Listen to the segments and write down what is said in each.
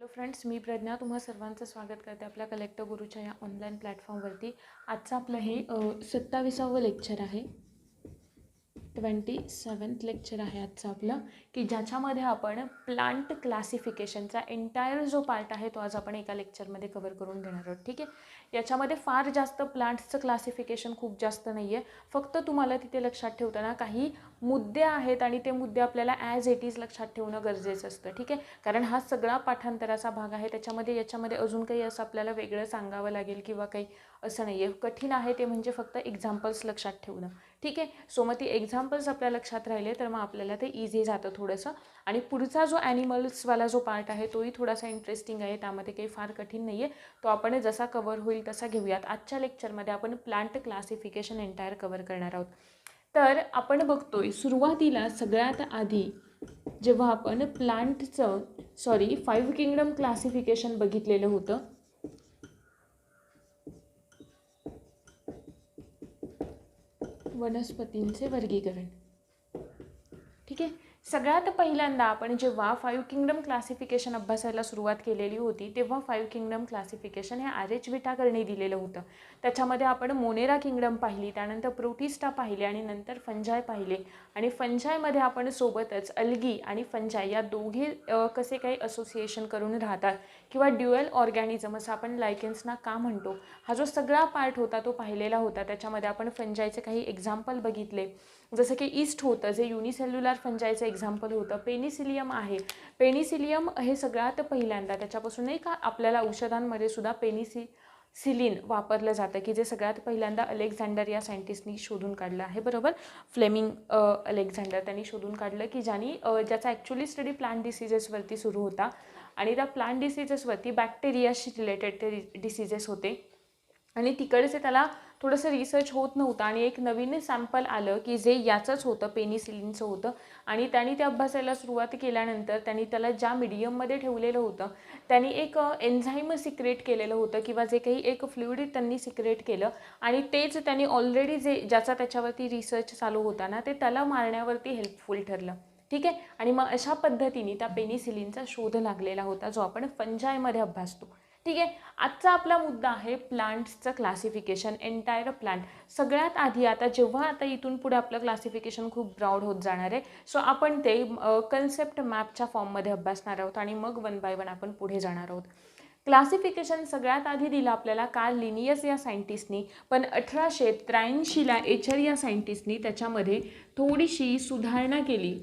Hello friends, मी प्रज्ञा तुम्हा सर्वांचं स्वागत करते आपल्या कलेक्टर गुरुच्या या ऑनलाईन प्लॅटफॉर्मवरती. आजचं आपलं हे 27वं लेक्चर आहे. 27th लेक्चर आहे आजचं आपलं, की ज्याच्यामध्ये आपण प्लांट क्लासिफिकेशनचा एंटायर जो पार्ट आहे तो आज आपण एका लेक्चरमध्ये कवर करून घेणार आहोत. ठीक आहे. याच्यामध्ये फार जास्त प्लांट्सचं क्लासिफिकेशन खूप जास्त नाही आहे. फक्त तुम्हाला तिथे लक्षात ठेवताना काही मुद्दे आहेत आणि ते मुद्दे आपल्याला ॲज इट इज लक्षात ठेवणं गरजेचं असतं. ठीक आहे. कारण हा सगळा पाठांतराचा भाग आहे. याच्यामध्ये अजून काही असं आपल्याला वेगळं सांगावं लागेल किंवा काही असं नाही आहे. कठीण आहे ते म्हणजे फक्त एक्झाम्पल्स लक्षात ठेवणं. ठीक आहे. सो मग ती एक्झाम्पल्स आपल्या लक्षात राहिले तर मग आपल्याला ते इझी जातं थोडंसं. आणि पुढचा जो ॲनिमल्सवाला जो पार्ट आहे तोही थोडासा इंटरेस्टिंग आहे. त्यामध्ये काही फार कठीण नाही आहे. तो आपण जसा कवर होईल तसा घेऊयात. आजच्या लेक्चरमध्ये आपण प्लांट क्लासिफिकेशन एंटायर कवर करणार आहोत. तर आपण बघतोय सुरुवातीला सगळ्यात आधी जेव्हा आपण प्लांटचं 5 किंगडम क्लासिफिकेशन बघितलेलं होतं. वनस्पतींचे वर्गीकरण. ठीक आहे. सगळ्यात पहिल्यांदा आपण जेव्हा 5 किंगडम क्लासिफिकेशन अभ्यासायला सुरुवात केलेली होती तेव्हा 5 किंगडम क्लासिफिकेशन हे RH विटाकरने दिलेलं होतं. त्याच्यामध्ये आपण मोनेरा किंगडम पाहिली, त्यानंतर प्रोटिस्टा पाहिले आणि नंतर फंजाय पाहिले. आणि फंजायमध्ये आपण सोबतच अल्गी आणि फंजाय या दोघे कसे काही असोसिएशन करून राहतात किंवा ड्युअल ऑर्गॅनिझम असं आपण लायकेन्सना का म्हणतो, हा जो सगळा पार्ट होता तो पाहिलेला होता. त्याच्यामध्ये आपण फंजायचे काही एक्झाम्पल बघितले, जसं की ईस्ट होतं जे युनिसेल्युलर फंजायचं एक्झाम्पल होतं. पेनिसिलियम आहे. पेनिसिलियम हे सगळ्यात पहिल्यांदा त्याच्यापासून नाही का आपल्याला औषधांमध्ये सुद्धा पेनिसिलिन वापरलं जातं, की जे सगळ्यात पहिल्यांदा अलेक्झांडर या सायंटिस्टनी शोधून काढलं आहे. बरोबर. फ्लेमिंग अलेक्झांडर त्यांनी शोधून काढलं, की ज्याचा ॲक्च्युली स्टडी प्लांट डिसीजेसवरती सुरू होता आणि त्या प्लांट डिसीजेसवरती बॅक्टेरियाशी रिलेटेड ते डिसीजेस होते आणि तिकडचे त्याला थोडंसं रिसर्च होत नव्हतं आणि एक नवीन सॅम्पल आलं की जे याचंच होतं, पेनिसिलिनचं होतं. आणि त्यांनी ते अभ्यासायला सुरुवात केल्यानंतर त्यांनी त्याला ज्या मीडियममध्ये ठेवलेलं होतं त्यांनी एक एन्झाईम सिक्रेट केलेलं होतं किंवा जे काही एक फ्लुइड त्यांनी सिक्रेट केलं आणि तेच त्यांनी ऑलरेडी ज्याचा त्याच्यावरती रिसर्च चालू होता ना ते त्याला मारण्यावरती हेल्पफुल ठरलं. ठीक आहे. आणि मग अशा पद्धतीने त्या पेनिसिलिनचा शोध लागलेला होता जो आपण फंजायमध्ये अभ्यासतो. ठीक आहे. आजचा आपला मुद्दा आहे प्लांट्सचं क्लासिफिकेशन, एंटायर प्लांट. सगळ्यात आधी आता इथून पुढे आपलं क्लासिफिकेशन खूप ब्रॉड होत जाणार आहे. सो आपण ते कन्सेप्ट मॅपच्या फॉर्ममध्ये अभ्यासणार आहोत आणि मग 1 बाय 1 आपण पुढे जाणार आहोत. क्लासिफिकेशन सगळ्यात आधी दिलं आपल्याला कार्ल लिनियस या सायंटिस्टनी, पण 1883ला एचर या सायंटिस्टनी त्याच्यामध्ये थोडीशी सुधारणा केली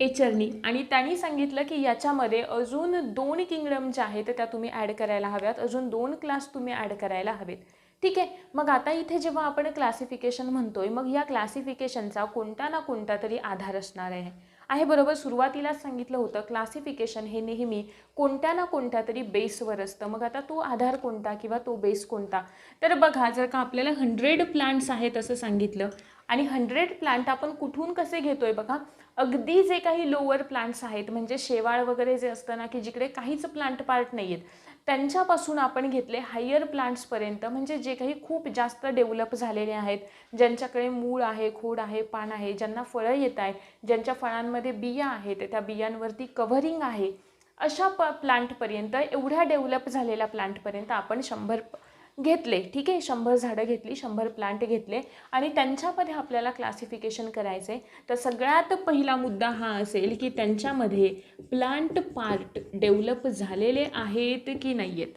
एचरनी आणि त्यांनी सांगितलं की याच्यामध्ये अजून 2 किंगडम ज्या आहेत त्या तुम्ही ॲड करायला हव्यात, अजून 2 क्लास तुम्ही ॲड करायला हवेत. ठीक आहे. मग आता इथे जेव्हा आपण क्लासिफिकेशन म्हणतोय मग या क्लासिफिकेशनचा कोणता ना कोणता तरी आधार असणार आहे. बरोबर. सुरुवातीलाच सांगितलं होतं क्लासिफिकेशन हे नेहमी कोणत्या ना कोणत्या तरी बेसवर असतं. मग आता तो आधार कोणता किंवा तो बेस कोणता, तर बघा जर का आपल्याला 100 प्लांट्स आहेत असं सांगितलं आणि 100 प्लांट आपण कुठून कसे घेतोय बघा, अगदी जे काही लोअर प्लांट्स आहेत म्हणजे शेवाळ वगैरे जे असतं ना की जिकडे काहीच प्लांट पार्ट नाही आहेत त्यांच्यापासून आपण घेतले हायर प्लांट्सपर्यंत, म्हणजे जे काही खूप जास्त डेव्हलप झालेले आहेत, ज्यांच्याकडे मूळ आहे, खोड आहे, पान आहे, ज्यांना फळं येत आहेत, ज्यांच्या फळांमध्ये बिया आहेत, त्या बियांवरती कव्हरिंग आहे, अशा प्लांटपर्यंत, एवढ्या डेव्हलप झालेल्या प्लांटपर्यंत आपण 100 घेतले. ठीक आहे. 100 झाडं घेतली, 100 प्लांट घेतले आणि त्यांच्यामध्ये आपल्याला क्लासिफिकेशन करायचं आहे. तर सगळ्यात पहिला मुद्दा हा असेल की त्यांच्यामध्ये प्लांट पार्ट डेव्हलप झालेले आहेत की नाही आहेत.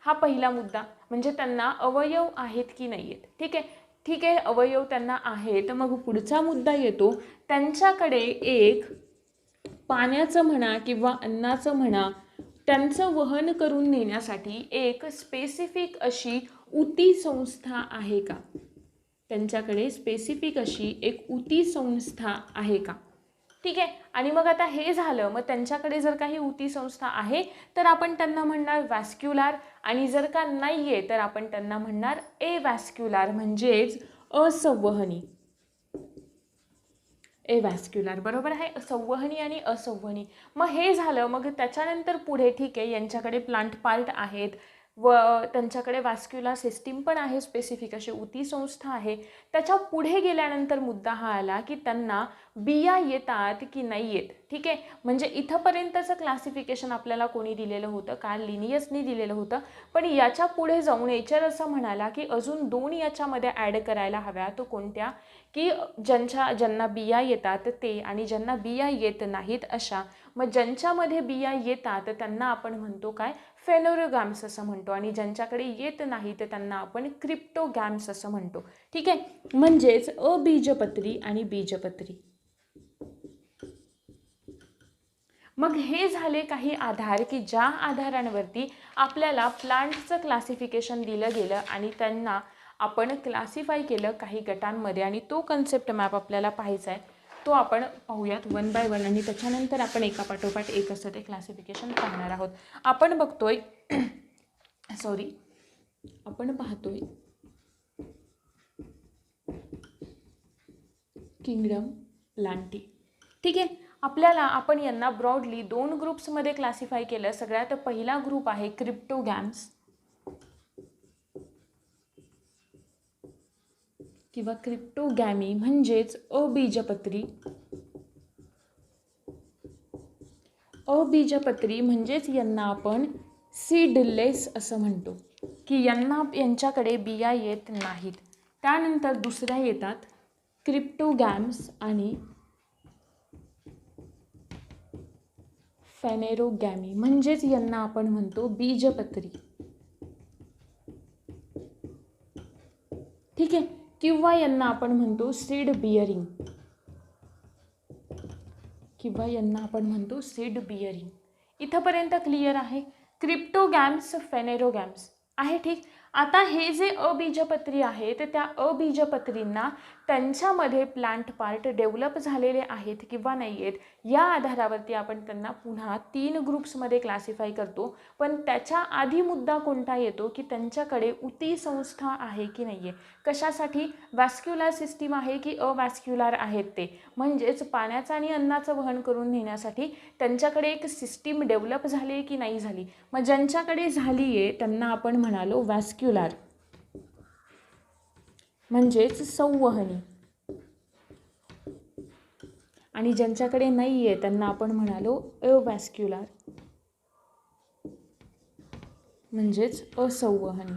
हा पहिला मुद्दा, म्हणजे त्यांना अवयव आहेत की नाही आहेत. ठीक आहे. अवयव त्यांना आहेत. मग पुढचा मुद्दा येतो त्यांच्याकडे एक पाण्याचं म्हणा किंवा अन्नाचं म्हणा त्यांचं वहन करून नेण्यासाठी एक स्पेसिफिक अशी ऊती संस्था आहे का. त्यांच्याकडे स्पेसिफिक अशी एक ऊती संस्था आहे का. ठीक आहे. आणि मग आता हे झालं, मग त्यांच्याकडे जर काही ऊती संस्था आहे तर आपण त्यांना म्हणणार व्हॅस्क्युलार आणि जर का नाही आहे तर आपण त्यांना म्हणणार एव्हॅस्क्युलार म्हणजेच असंवहनी. एव्हॅस्क्युलार बरोबर आहे. संवहनी आणि असंवहनी. मग हे झालं. मग त्याच्यानंतर पुढे ठीक आहे यांच्याकडे प्लांट पार्ट आहेत व त्यांच्याकडे व्हॅस्क्युलर सिस्टीम पण आहे, स्पेसिफिक अशी ऊती संस्था आहे. त्याच्या पुढे गेल्यानंतर मुद्दा हा आला की त्यांना बिया येतात की नाही येत. ठीक आहे, म्हणजे इथंपर्यंतचं क्लासिफिकेशन आपल्याला कोणी दिलेलं होतं, कार्ल लिनियसनी दिलेलं होतं. पण याच्या पुढे जाऊन नेचर असं म्हणाला की अजून 2 याच्यामध्ये ॲड करायला हव्या. तो कोणत्या, की ज्यांना बिया येतात ते आणि ज्यांना बिया येत नाहीत अशा. मग ज्यांच्यामध्ये बिया येतात त्यांना आपण म्हणतो काय, फेनोरोगॅम्स असं म्हणतो, आणि ज्यांच्याकडे येत नाही तर त्यांना आपण क्रिप्टोगॅम्स असं म्हणतो. ठीक आहे, म्हणजेच अबीजपत्री आणि बीजपत्री. मग हे झाले काही आधार की ज्या आधारांवरती आपल्याला प्लांटचं क्लासिफिकेशन दिलं गेलं आणि त्यांना आपण क्लासिफाय केलं काही गटांमध्ये, आणि तो कन्सेप्ट मॅप आपल्याला पाहायचा आहे. तो आपण पाहूयात 1 बाय 1, आणि त्याच्यानंतर आपण एका पाठोपाठ एक असं ते क्लासिफिकेशन पाहणार आहोत. आपण बघतोय आपण पाहतोय किंगडम प्लांटी. ठीक आहे, आपण यांना ब्रॉडली 2 ग्रुप्समध्ये क्लासिफाय केलं. सगळ्यात पहिला ग्रुप आहे क्रिप्टोगॅम्स किंवा क्रिप्टोगॅमी, म्हणजेच अबीजपत्री. अबीजपत्री म्हणजेच यांना आपण सीडलेस असं म्हणतो, की यांच्याकडे बिया येत नाहीत. त्यानंतर दुसऱ्या येतात क्रिप्टोगॅम्स आणि फेनेरोगॅमी, म्हणजेच यांना आपण म्हणतो बीजपत्री. ठीक आहे, किंवा यांना आपण म्हणतो सीड बियरिंग, इथंपर्यंत क्लिअर आहे. क्रिप्टोगॅम्स, फेनेरोगॅम्स आहे. ठीक, आता हे जे अबीजपत्री आहेत त्या अबीजपत्रींना त्यांच्यामध्ये प्लांट पार्ट डेव्हलप झालेले आहेत किंवा नाही आहेत या आधारावरती आपण त्यांना पुन्हा 3 ग्रुप्समध्ये क्लासिफाय करतो. पण त्याच्या आधी मुद्दा कोणता येतो की त्यांच्याकडे उती संस्था आहे की नाही आहे. कशासाठी, वॅस्क्युलर सिस्टीम आहे की अवॅस्क्युलर आहेत ते, म्हणजेच पाण्याचं आणि अन्नाचं वहन करून नेण्यासाठी त्यांच्याकडे एक सिस्टीम डेव्हलप झाली आहे की नाही झाली. मग ज्यांच्याकडे झाली आहे त्यांना आपण म्हणालो वॅस्क्युलर, म्हणजेच संवहनी, आणि ज्यांच्याकडे नाही आहे त्यांना आपण म्हणालो अवॅस्क्युलर, म्हणजेच असंवहनी.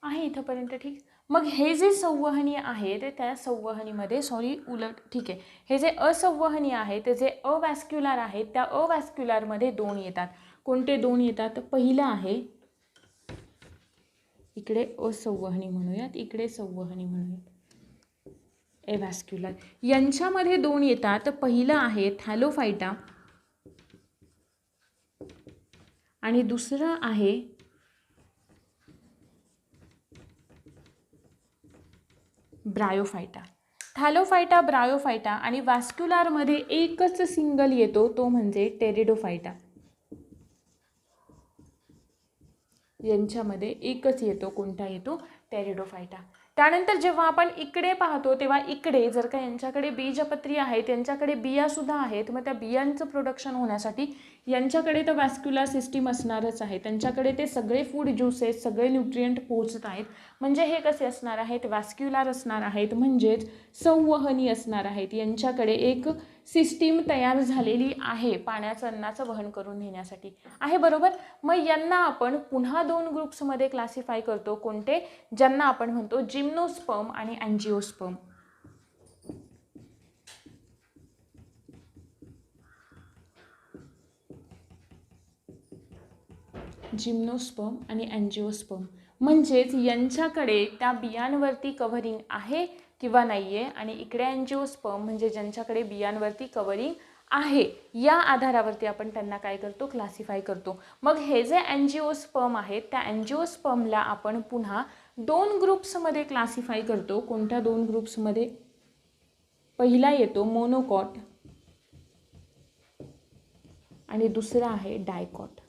आहे इथंपर्यंत. ठीक, मग हे जे संवहनी आहे ते त्या संवहनीमध्ये ठीक आहे, हे जे असंवहनी आहे ते जे अवॅस्क्युलर आहेत त्या अवॅस्क्युलरमध्ये 2 येतात. कोणते 2 येतात, पहिलं आहे इकडे असंवहनी म्हणूयात, इकडे संवहनी म्हणूयात, एव्हॅस्क्युलर. यांच्यामध्ये 2 येतात. पहिलं आहे थॅलोफायटा आणि दुसरं आहे ब्रायोफायटा. थॅलोफायटा, ब्रायोफायटा आणि वॅस्क्युलरमध्ये एकच सिंगल येतो, तो म्हणजे टेरिडोफायटा. यांच्यामध्ये एकच येतो, कोणता येतो, टेरिडोफायटा. त्यानंतर जेव्हा आपण इकडे पाहतो तेव्हा इकडे जर का यांच्याकडे बीजपत्री आहे, त्यांच्याकडे बियासुद्धा आहेत, मग त्या बियांचं प्रोडक्शन होण्यासाठी यांच्याकडे तर वॅस्क्युलर सिस्टीम असणारच आहे. त्यांच्याकडे ते सगळे फूड ज्युसेस, सगळे न्यूट्रिएंट पोहोचत आहेत. म्हणजे हे कसे असणार आहेत, वॅस्क्युलर असणार आहेत, म्हणजेच संवहनी असणार आहेत. यांच्याकडे एक सिस्टीम तयार झालेली आहे पाण्याचं, अन्नाचं वहन करून नेण्यासाठी आहे. बरोबर, मग यांना आपण पुन्हा 2 ग्रुप्समध्ये क्लासिफाय करतो. कोणते, ज्यांना आपण म्हणतो जिम्नोस्पर्म आणि अँजिओस्पर्म. जिम्नोस्पर्म आणि अँजिओस्पर्म, म्हणजेच यांच्याकडे त्या बियांवरती कव्हरिंग आहे किंवा नाही आहे, आणि इकडे अँजिओस्पर्म म्हणजे ज्यांच्याकडे बियांवरती कव्हरिंग आहे. या आधारावरती आपण त्यांना काय करतो, क्लासिफाय करतो. मग हे जे अँजिओस्पर्म आहेत त्या अँजिओस्पर्मला आपण पुन्हा 2 ग्रुप्समध्ये क्लासिफाय करतो. कोणत्या 2 ग्रुप्समध्ये, पहिला येतो मोनोकॉट आणि दुसरा आहे डायकॉट.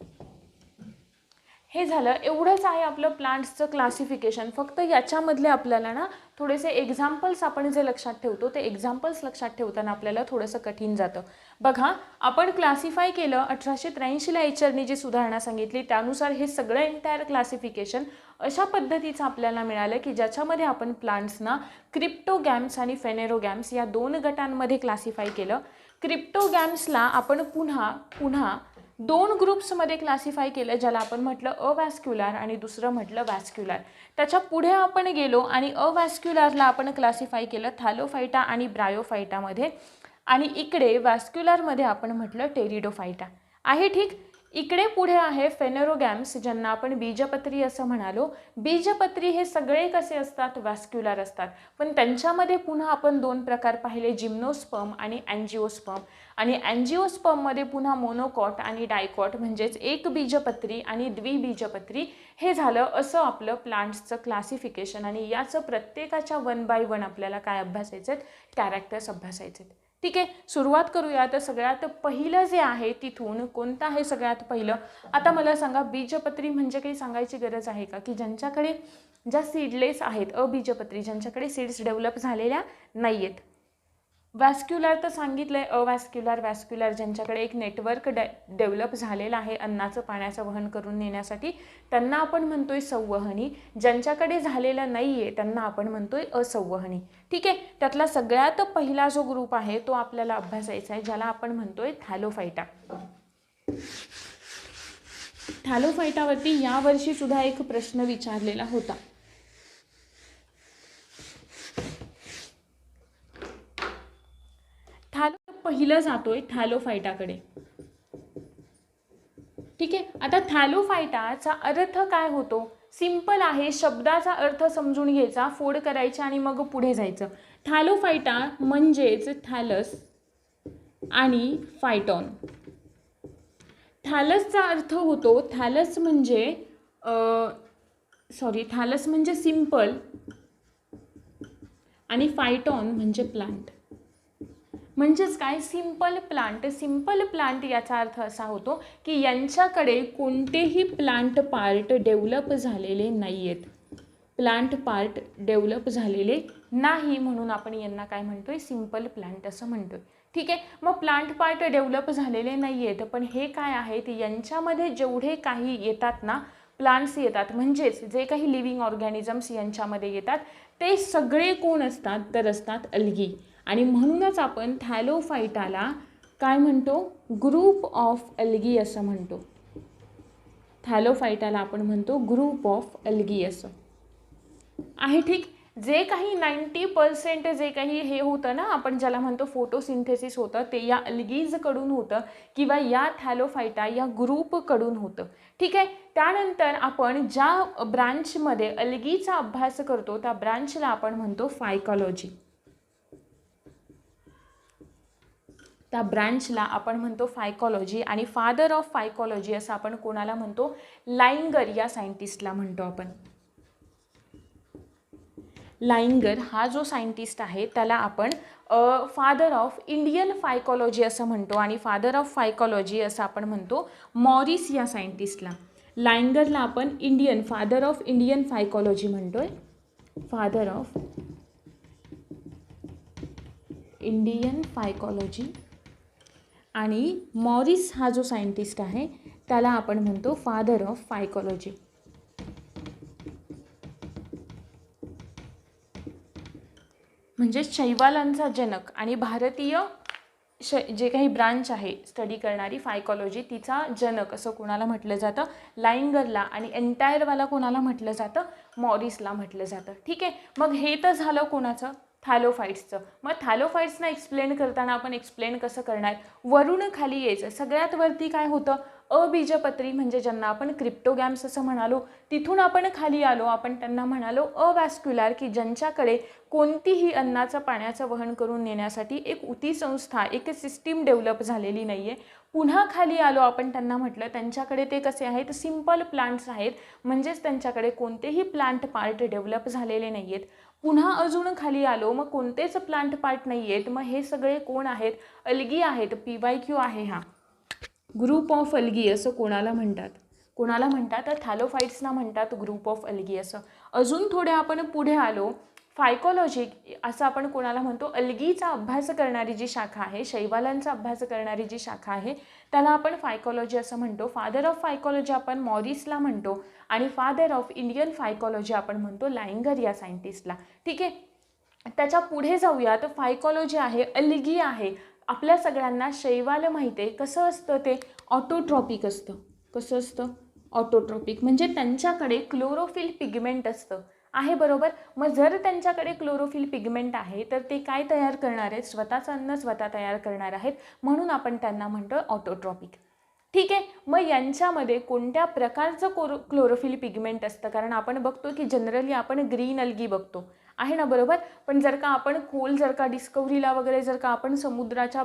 हे झालं, एवढंच आहे आपलं प्लांट्सचं क्लासिफिकेशन. फक्त याच्यामधले आपल्याला ना थोडेसे एक्झाम्पल्स आपण जे लक्षात ठेवतो ते एक्झाम्पल्स लक्षात ठेवताना आपल्याला थोडंसं कठीण जातं. बघा, आपण क्लासिफाय केलं 1883ला एचरनी जी सुधारणा सांगितली त्यानुसार हे सगळं एंटायर क्लासिफिकेशन अशा पद्धतीचं आपल्याला मिळालं की ज्याच्यामध्ये आपण प्लांट्सना क्रिप्टोगॅम्स आणि फेनेरोगॅम्स या 2 गटांमध्ये क्लासिफाय केलं. क्रिप्टोगॅम्सला आपण पुन्हा 2 ग्रुप्समध्ये क्लासिफाय केलं, ज्याला आपण म्हटलं अवॅस्क्युलर आणि दुसरं म्हटलं वॅस्क्युलर. त्याच्या पुढे आपण गेलो आणि अवॅस्क्युलरला आपण क्लासिफाय केलं थॅलोफायटा आणि ब्रायोफायटामध्ये, आणि इकडे वॅस्क्युलरमध्ये आपण म्हटलं टेरिडोफायटा. आहे ठीक. इकडे पुढे आहे फेनेरोगॅम्स, ज्यांना आपण बीजपत्री असं म्हणालो. बीजपत्री हे सगळे कसे असतात? वॅस्क्युलर असतात. पण त्यांच्यामध्ये पुन्हा आपण 2 प्रकार पाहिले, जिम्नोस्पर्म आणि अँजिओस्पर्म. आणि अँजिओस्पर्ममध्ये पुन्हा मोनोकॉट आणि डायकॉट म्हणजेच एक बीजपत्री आणि द्विबीजपत्री. हे झालं असं आपलं प्लांट्सचं क्लासिफिकेशन. आणि याचं प्रत्येकाच्या 1 बाय 1 आपल्याला काय अभ्यासायचं? कॅरेक्टर्स अभ्यासायचे. ठीक आहे, सुरुवात करूया. तर सगळ्यात पहिलं जे आहे तिथून कोणतं आहे सगळ्यात पहिलं? आता मला सांगा, बीजपत्री म्हणजे काही सांगायची गरज आहे का? की ज्यांच्याकडे ज्या सीडलेस आहेत, अबीजपत्री, ज्यांच्याकडे सीड्स डेव्हलप झालेल्या नाही आहेत. वॅस्क्युलर तर सांगितलंय, अवॅस्क्युलर, वॅस्क्युलर ज्यांच्याकडे एक नेटवर्क डेव्हलप झालेलं आहे अन्नाचं पाण्याचं वहन करून नेण्यासाठी, त्यांना आपण म्हणतोय संवहनी. ज्यांच्याकडे झालेलं नाही आहे त्यांना आपण म्हणतोय असंवहनी. ठीक आहे, त्यातला सगळ्यात पहिला जो ग्रुप आहे तो आपल्याला अभ्यासायचा आहे, ज्याला आपण म्हणतोय थॅलोफायटा. थॅलोफायटावरती यावर्षी सुद्धा एक प्रश्न विचारलेला होता. पहिलं जातोय थॅलोफायटाकडे. ठीक आहे, आता थॅलोफायटाचा अर्थ काय होतो? सिंपल आहे, शब्दाचा अर्थ समजून घ्यायचा, फोड करायचा आणि मग पुढे जायचं. थॅलोफायटा म्हणजेच थॅलस आणि फायटॉन. थॅलसचा अर्थ होतो, थॅलस म्हणजे सिंपल आणि फायटॉन म्हणजे प्लांट. म्हणजेच काय? Simple plant. सिंपल प्लांट याचा अर्थ असा होतो की यांच्याकडे कोणतेही प्लांट पार्ट डेव्हलप झालेले नाही आहेत. प्लांट पार्ट डेव्हलप झालेले नाही, म्हणून आपण यांना काय म्हणतोय? सिंपल प्लांट असं म्हणतोय. ठीक आहे, मग प्लांट पार्ट डेव्हलप झालेले नाही आहेत, पण हे काय आहेत? यांच्यामध्ये जेवढे काही येतात ना, प्लांट्स येतात, म्हणजेच जे काही लिव्हिंग ऑर्गॅनिझम्स यांच्यामध्ये येतात ते सगळे कोण असतात? तर असतात अल्गी. आणि म्हणूनच आपण थॅलोफायटाला काय म्हणतो? ग्रुप ऑफ अल्गी असं म्हणतो. थॅलोफायटाला आपण म्हणतो ग्रुप ऑफ अल्गी असं. आहे ठीक. जे काही 90% जे काही हे होतं ना, आपण ज्याला म्हणतो फोटोसिंथेसिस होतं, ते या अल्गीजकडून होतं किंवा या थॅलोफायटा या ग्रुपकडून होतं. ठीक आहे, त्यानंतर आपण ज्या ब्रांचमध्ये अल्गीचा अभ्यास करतो त्या ब्रांचला आपण म्हणतो फायकॉलॉजी. त्या ब्रांचला आपण म्हणतो फायकॉलॉजी. आणि फादर ऑफ फायकॉलॉजी असं आपण कोणाला म्हणतो? लाइंगर या सायंटिस्टला म्हणतो आपण. लाइंगर हा जो सायंटिस्ट आहे त्याला आपण फादर ऑफ इंडियन फायकॉलॉजी असं म्हणतो. आणि फादर ऑफ फायकॉलॉजी असं आपण म्हणतो मॉरिस या सायंटिस्टला. लाइंगरला आपण फादर ऑफ इंडियन फायकॉलॉजी म्हणतोय. Father of Indian phycology. आणि मॉरिस हा जो सायंटिस्ट आहे त्याला आपण म्हणतो फादर ऑफ फायकॉलॉजी. म्हणजे शैवालांचा जनक. आणि भारतीय जे काही ब्रांच आहे स्टडी करणारी फायकॉलॉजी, तिचा जनक असं कोणाला म्हटलं जातं? लाइंगरला. आणि एंटायरवाला कोणाला म्हटलं जातं? मॉरिसला म्हटलं जातं. ठीक आहे, मग हे तर झालं कोणाचं? थॅलोफाइट्सचं. मग थॅलोफाइट्सना एक्सप्लेन करताना आपण एक्सप्लेन कसं करणार? वरून खाली यायचं. सगळ्यात वरती काय होतं? अबीजपत्री, म्हणजे ज्यांना आपण क्रिप्टोगॅम्स असं म्हणालो. तिथून आपण खाली आलो, आपण त्यांना म्हणालो अवॅस्क्युलर, की ज्यांच्याकडे कोणतीही अन्नाचं पाण्याचं वहन करून नेण्यासाठी एक उती संस्था, एक सिस्टीम डेव्हलप झालेली नाही आहे. पुन्हा खाली आलो, आपण त्यांना म्हटलं त्यांच्याकडे ते कसे आहेत? सिंपल प्लांट्स आहेत, म्हणजेच त्यांच्याकडे कोणतेही प्लांट पार्ट डेव्हलप झालेले नाही आहेत. पुन्हा अजून खाली आलो, मग कोणतेच प्लांट पार्ट नाही आहेत. मग हे सगळे कोण आहेत? अल्गी आहेत. PYQ आहे हा. ग्रुप ऑफ अल्गी असं कोणाला म्हणतात? कोणाला म्हणतात तर थॅलोफाईट्सना म्हणतात ग्रुप ऑफ अल्गी असं. अजून थोडे आपण पुढे आलो, फायकोलॉजी असं आपण कोणाला म्हणतो, अल्गीचा अभ्यास करणारी जी शाखा आहे, शैवालांचा अभ्यास करणारी जी शाखा आहे त्याला आपण फायकोलॉजी असं म्हणतो. फादर ऑफ फायकोलॉजी आपण मॉरिसला म्हणतो आणि फादर ऑफ इंडियन फायकोलॉजी आपण म्हणतो लाइंगर या सायंटिस्टला. ठीक आहे, त्याच्या पुढे जाऊया. तर फायकोलॉजी आहे, अल्गी आहे. आपल्या सगळ्यांना शैवाल माहिती आहे कसं असतं, ते ऑटोट्रॉपिक असतं. कसं असतं? ऑटोट्रॉपिक, म्हणजे त्यांच्याकडे क्लोरोफिल पिगमेंट असतं आहे, बरोबर. मग जर त्यांच्याकडे क्लोरोफिल पिगमेंट आहे तर ते काय तयार करणार आहेत? स्वतःचं अन्न स्वतः तयार करणार आहेत, म्हणून आपण त्यांना म्हणतो ऑटोट्रॉपिक. ठीक आहे, मग यांच्यामध्ये कोणत्या प्रकारचं क्लोरोफिल पिगमेंट असतं? कारण आपण बघतो की जनरली आपण ग्रीन अल्गी बघतो आहे ना, बरोबर. पण जर का आपण खोल जर का डिस्कवरीला वगैरे जर का आपण समुद्राच्या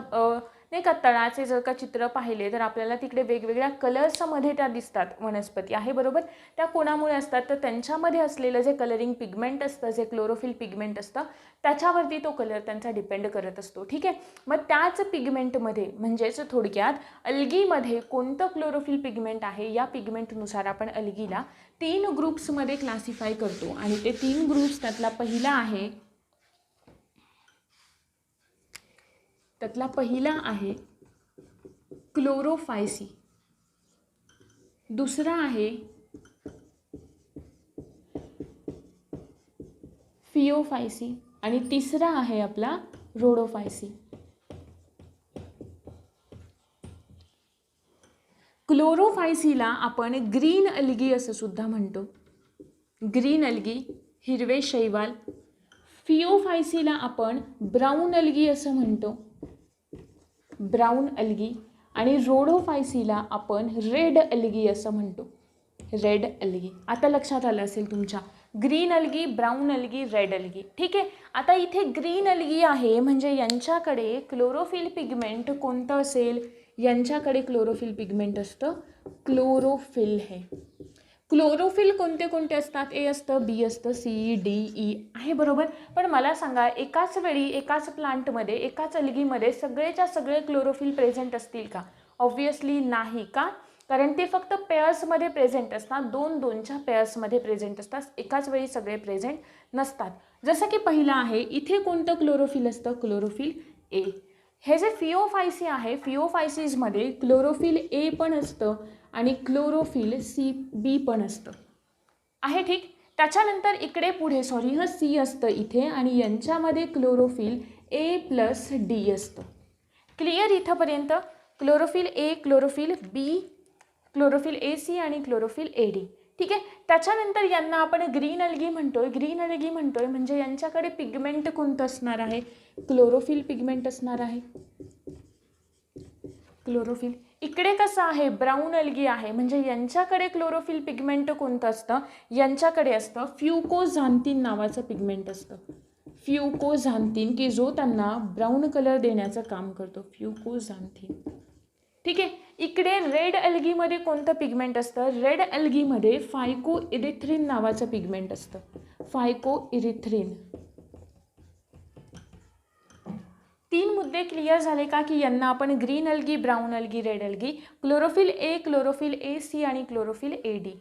नाही का तळाचे जर का चित्र पाहिले तर आपल्याला तिकडे वेगवेगळ्या कलर्समध्ये त्या दिसतात वनस्पती आहे, बरोबर. त्या कोणामुळे असतात? तर त्यांच्यामध्ये असलेलं जे कलरिंग पिगमेंट असतं, जे क्लोरोफिल पिगमेंट असतं, त्याच्यावरती तो कलर त्यांचा डिपेंड करत असतो. ठीक आहे, मग त्याच पिगमेंटमध्ये म्हणजेच थोडक्यात अल्गीमध्ये कोणतं क्लोरोफिल पिगमेंट आहे, या पिगमेंटनुसार आपण अल्गीला 3 ग्रुप्समध्ये क्लासिफाय करतो. आणि ते 3 ग्रुप्स, त्यातला पहिला आहे क्लोरोफायसी, दुसरा आहे फिओफायसी आणि तिसरा आहे आपला रोडोफायसी. क्लोरोफायसीला आपण ग्रीन अल्गी असं सुद्धा म्हणतो, ग्रीन अल्गी, हिरवे शैवाल. फिओफायसीला आपण ब्राऊन अल्गी असं म्हणतो, ब्राऊन अल्गी. आणि रोडोफायसीला आपण रेड अल्गी असं म्हणतो, रेड अल्गी. आता लक्षात आलं असेल तुमच्या, green algae, brown algae, red algae. ठीक आहे, आता इथे ग्रीन अल्गी आहे म्हणजे यांच्याकडे क्लोरोफिल पिगमेंट कोणतं असेल? यांच्याकडे क्लोरोफिल पिगमेंट असतं क्लोरोफिल. हे क्लोरोफिल कोणते कोणते असतात? ए असतं, बी असतं, सी, डी, ई आहे, बरोबर. पण मला सांगा, एकाच वेळी एकाच प्लांटमध्ये एकाच अल्गीमध्ये सगळेच्या सगळे क्लोरोफिल प्रेझेंट असतील का? ऑब्व्हियसली नाही. का? कारण ते फक्त पेअर्समध्ये प्रेझेंट असतात, 2-2च्या पेअर्समध्ये प्रेझेंट असतात, एकाच वेळी सगळे प्रेझेंट नसतात. जसं की पहिलं आहे, इथे कोणतं क्लोरोफिल असतं? Chlorophyll A. हे जे फिओफायसी आहे, फिओफायसीजमध्ये क्लोरोफिल ए पण असतं आणि क्लोरोफिल सी बी पण असतं आहे, ठीक. त्याच्यानंतर इकडे पुढे सी असतं इथे आणि यांच्यामध्ये क्लोरोफिल ए प्लस डी असतं. क्लिअर इथंपर्यंत? Chlorophyll a, chlorophyll B, chlorophyll a c आणि क्लोरोफिल ए डी. ठीक आहे, त्याच्यानंतर यांना आपण ग्रीन अल्गी म्हणतोय. ग्रीन अल्गी म्हणतोय म्हणजे यांच्याकडे पिगमेंट कोणतं असणार आहे? क्लोरोफिल पिगमेंट असणार आहे, क्लोरोफिल. इकडे कसं आहे? ब्राऊन अल्गी आहे म्हणजे यांच्याकडे क्लोरोफिल पिगमेंट कोणतं असतं? यांच्याकडे असतं फ्युकोझांथिन नावाचं पिगमेंट असतं, फ्युकोझांथिन, की जो त्यांना ब्राऊन कलर देण्याचं काम करतो, फ्युकोझांथिन. ठीक आहे, इकडे रेड अल्गीमध्ये कोणतं पिगमेंट असतं? रेड अल्गीमध्ये फायकोइरिथ्रिन नावाचं पिगमेंट असतं, फायकोइरिथ्रिन. 3 मुद्दे क्लिअर झाले का? की यांना आपण green algae, brown algae, red algae, chlorophyll a, chlorophyll a c आणि क्लोरोफिल ए डी.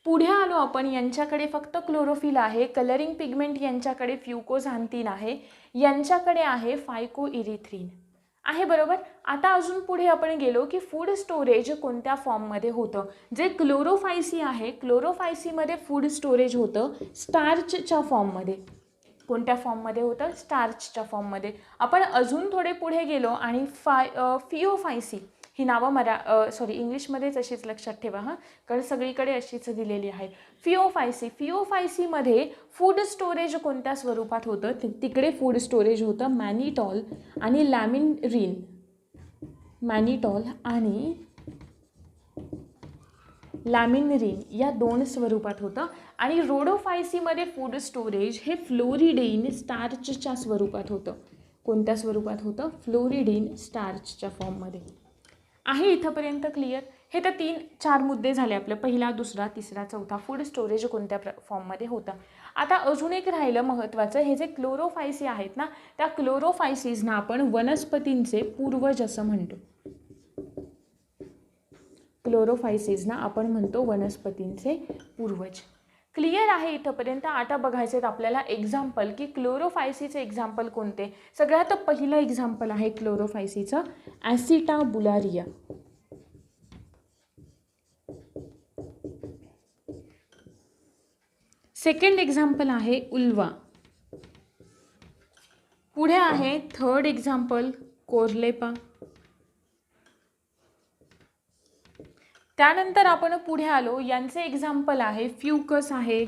पुढे आलो आपण, यांच्याकडे फक्त क्लोरोफिल आहे, कलरिंग पिगमेंट यांच्याकडे फ्युकोझांथिन आहे, यांच्याकडे आहे फायकोइरिथ्रिन आहे, बरोबर. आता अजून पुढे आपण गेलो की फूड स्टोरेज कोणत्या फॉर्ममध्ये होतं? जे क्लोरोफायसी आहे, क्लोरोफायसीमध्ये फूड स्टोरेज होतं स्टार्चच्या फॉर्ममध्ये. कोणत्या फॉर्ममध्ये होतं? स्टार्चच्या फॉर्ममध्ये. आपण अजून थोडे पुढे गेलो आणि फिओफायसी ही नावं इंग्लिशमध्येच अशीच लक्षात ठेवा हां, कारण सगळीकडे अशीच दिलेली आहेत. फिओफायसीमध्ये फूड स्टोरेज कोणत्या स्वरूपात होतं? तिकडे फूड स्टोरेज होतं मॅनिटॉल आणि लॅमिनरिन, मॅनिटॉल आणि लॅमिनरिन या 2 स्वरूपात होतं. आणि रोडोफायसीमध्ये फूड स्टोरेज हे फ्लोरिडेन स्टार्चच्या स्वरूपात होतं. कोणत्या स्वरूपात होतं? फ्लोरिडेन स्टार्चच्या फॉर्ममध्ये आहे. इथंपर्यंत क्लिअर? हे तर 3-4 मुद्दे झाले आपले, पहिला, दुसरा, तिसरा, चौथा. फूड स्टोरेज कोणत्या फॉर्ममध्ये होतं. आता अजून एक राहिलं महत्त्वाचं, हे जे क्लोरोफायसी आहेत ना, त्या क्लोरोफायसीजना आपण वनस्पतींचे पूर्वज असं म्हणतो. क्लोरोफायसीजना आपण म्हणतो वनस्पतींचे पूर्वज. क्लिअर आहे इथंपर्यंत. आता बघायचे आहेत आपल्याला एक्झाम्पल की क्लोरोफायसीचे एक्झाम्पल कोणते. सगळ्यात पहिलं एक्झाम्पल आहे क्लोरोफायसीचं ॲसिटाबुलारिया. सेकंड एक्झाम्पल आहे उल्वा. पुढे आहे थर्ड एक्झाम्पल कोर्लेपा. त्यानंतर आपण पुढे आलो, यांचे एक्झाम्पल आहे फ्यूकस आहे,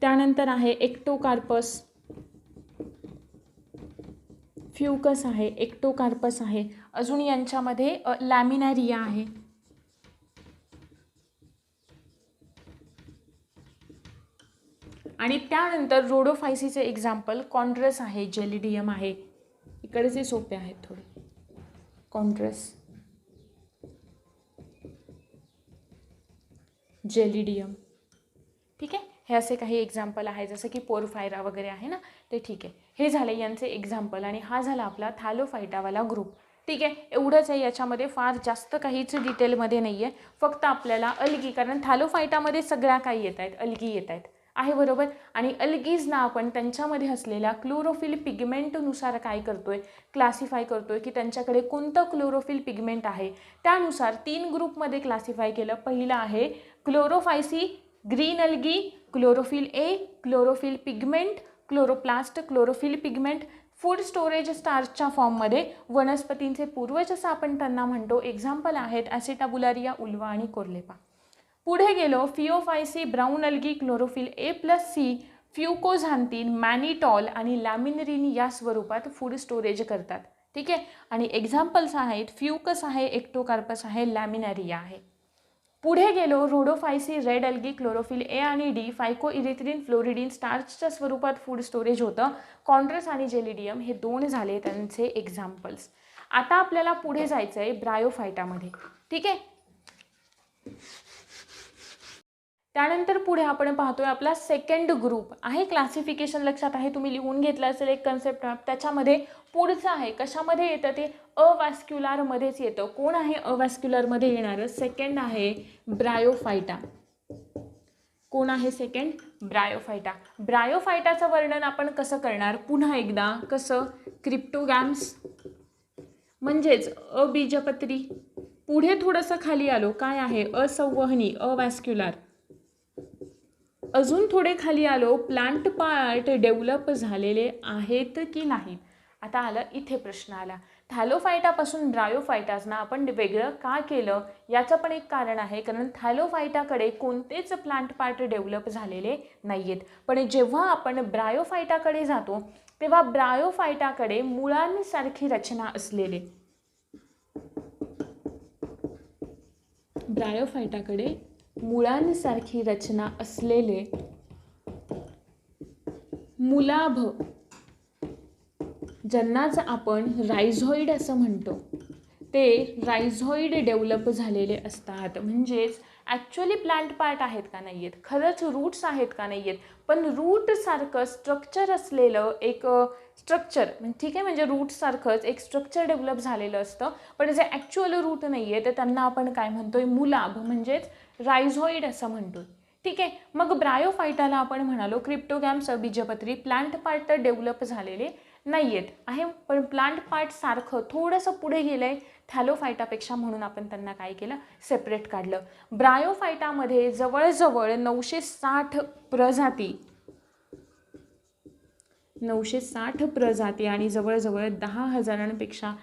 त्यानंतर आहे एक्टोकार्पस, फ्यूकस आहे, एक्टोकार्पस आहे, अजून यांच्यामध्ये लॅमिनारिया आहे. आणि त्यानंतर रोडोफायसीचे एक्झाम्पल कॉन्ड्रस आहे, जेलिडियम आहे. इकडचे सोपे आहेत थोडे. कॉन्ड्रस, जेलिडियम. ठीक आहे, हे असे काही एक्झाम्पल आहे, जसं की पोरफायरा वगैरे आहे ना, ते ठीक आहे. हे झाले यांचे एक्झाम्पल. आणि हा झाला आपला थॅलोफायटावाला ग्रुप. ठीक आहे, एवढंच आहे. याच्यामध्ये फार जास्त काहीच डिटेलमध्ये नाही आहे, फक्त आपल्याला अल्गी, कारण थॅलोफायटामध्ये सगळ्या काही येत आहेत, अल्गी येत आहेत, आहे बरोबर. आणि अल्गीजना आपण त्यांच्यामध्ये असलेल्या क्लोरोफिल पिगमेंटनुसार काय करतोय, क्लासिफाय करतोय की त्यांच्याकडे कोणतं क्लोरोफिल पिगमेंट आहे. त्यानुसार 3 ग्रुपमध्ये क्लासिफाय केलं. पहिलं आहे Chlorophyceae, green algae, chlorophyll a, chlorophyll pigment, chloroplast, chlorophyll pigment, food storage स्टार्चच्या फॉर्ममध्ये वनस्पतींचे पूर्वज असं आपण त्यांना म्हणतो. एक्झाम्पल आहेत ॲसिटाबुलारिया, उल्वा आणि कोर्लेपा. पुढे गेलो, फिओफायसी, ब्राऊन अल्गी, क्लोरोफिल ए प्लस सी, फ्युकोझांथिन, मॅनिटॉल आणि लॅमिनरिन या स्वरूपात फूड स्टोरेज करतात. ठीक आहे, आणि एक्झाम्पल्स आहेत फ्यूकस आहे, एक्टोकार्पस आहे, लॅमिनारिया आहे. पुढे गेलो, रोडोफायसी, रेड अल्गी, क्लोरोफिल ए आणि डी, फायको इरिथ्रिन, फ्लोरिडिन, स्टार्चच्या स्वरूपात फूड स्टोरेज होतं. कॉन्ड्रस आणि जेलिडियम हे 2 झाले त्यांचे एक्झाम्पल्स. आता आपल्याला पुढे जायचं आहे ब्रायोफायटामध्ये. ठीक आहे, त्यानंतर पुढे आपण पाहतोय आपला सेकंड ग्रुप आहे. क्लासिफिकेशन लक्षात आहे, तुम्ही लिहून घेतलं असेल एक कन्सेप्ट मॅप. त्याच्यामध्ये पुढचं आहे, कशामध्ये येतं ते अवॅस्क्युलरमध्येच येतं. कोण आहे अवॅस्क्युलरमध्ये येणारं? सेकंड आहे ब्रायोफायटा. कोण आहे सेकंड? ब्रायोफायटा. ब्रायोफायटाचं वर्णन आपण कसं करणार? पुन्हा एकदा कसं? क्रिप्टोगॅम्स म्हणजेच अबीजपत्री. पुढे थोडंसं खाली आलो, काय आहे? असंवहनी, अवॅस्क्युलर. अजून थोडे खाली आलो, प्लांट पार्ट डेव्हलप झालेले आहेत की नाही. आता आलं इथे प्रश्न आला, थॅलोफायटापासून ब्रायोफायटाजना आपण वेगळं का केलं? याचं पण एक कारण आहे, कारण थॅलोफायटाकडे कोणतेच प्लांट पार्ट डेव्हलप झालेले नाही आहेत. पण जेव्हा आपण ब्रायोफायटाकडे जातो तेव्हा ब्रायोफायटाकडे मुळांसारखी रचना असलेले, ब्रायोफायटाकडे मुळांसारखी रचना असलेले मुलाभ, ज्यांनाच आपण रायझॉइड असं म्हणतो, ते रायझॉइड डेव्हलप झालेले असतात. म्हणजेच ॲक्च्युअली प्लांट पार्ट आहेत का नाही आहेत, खरंच रूट्स आहेत का नाही आहेत, पण रूटसारखं स्ट्रक्चर असलेलं एक स्ट्रक्चर, ठीक आहे, म्हणजे रूटसारखंच एक स्ट्रक्चर डेव्हलप झालेलं असतं. पण जे ॲक्च्युअल रूट नाही आहे तर त्यांना आपण काय म्हणतोय? मुलाभ, म्हणजेच रायझॉइड असं म्हणतो. ठीक आहे, मग ब्रायोफायटाला आपण म्हणालो क्रिप्टोगॅम्स, बीजपत्री, प्लांट पार्ट तर डेव्हलप झालेले नाही आहेत आहे, पण प्लांट पार्ट सारखं थोडंसं पुढे गेलं आहे थॅलोफायटापेक्षा, म्हणून आपण त्यांना काय केलं? सेपरेट काढलं. ब्रायोफायटामध्ये जवळजवळ 960 प्रजाती, 960 प्रजाती आणि जवळजवळ 10,000पेक्षा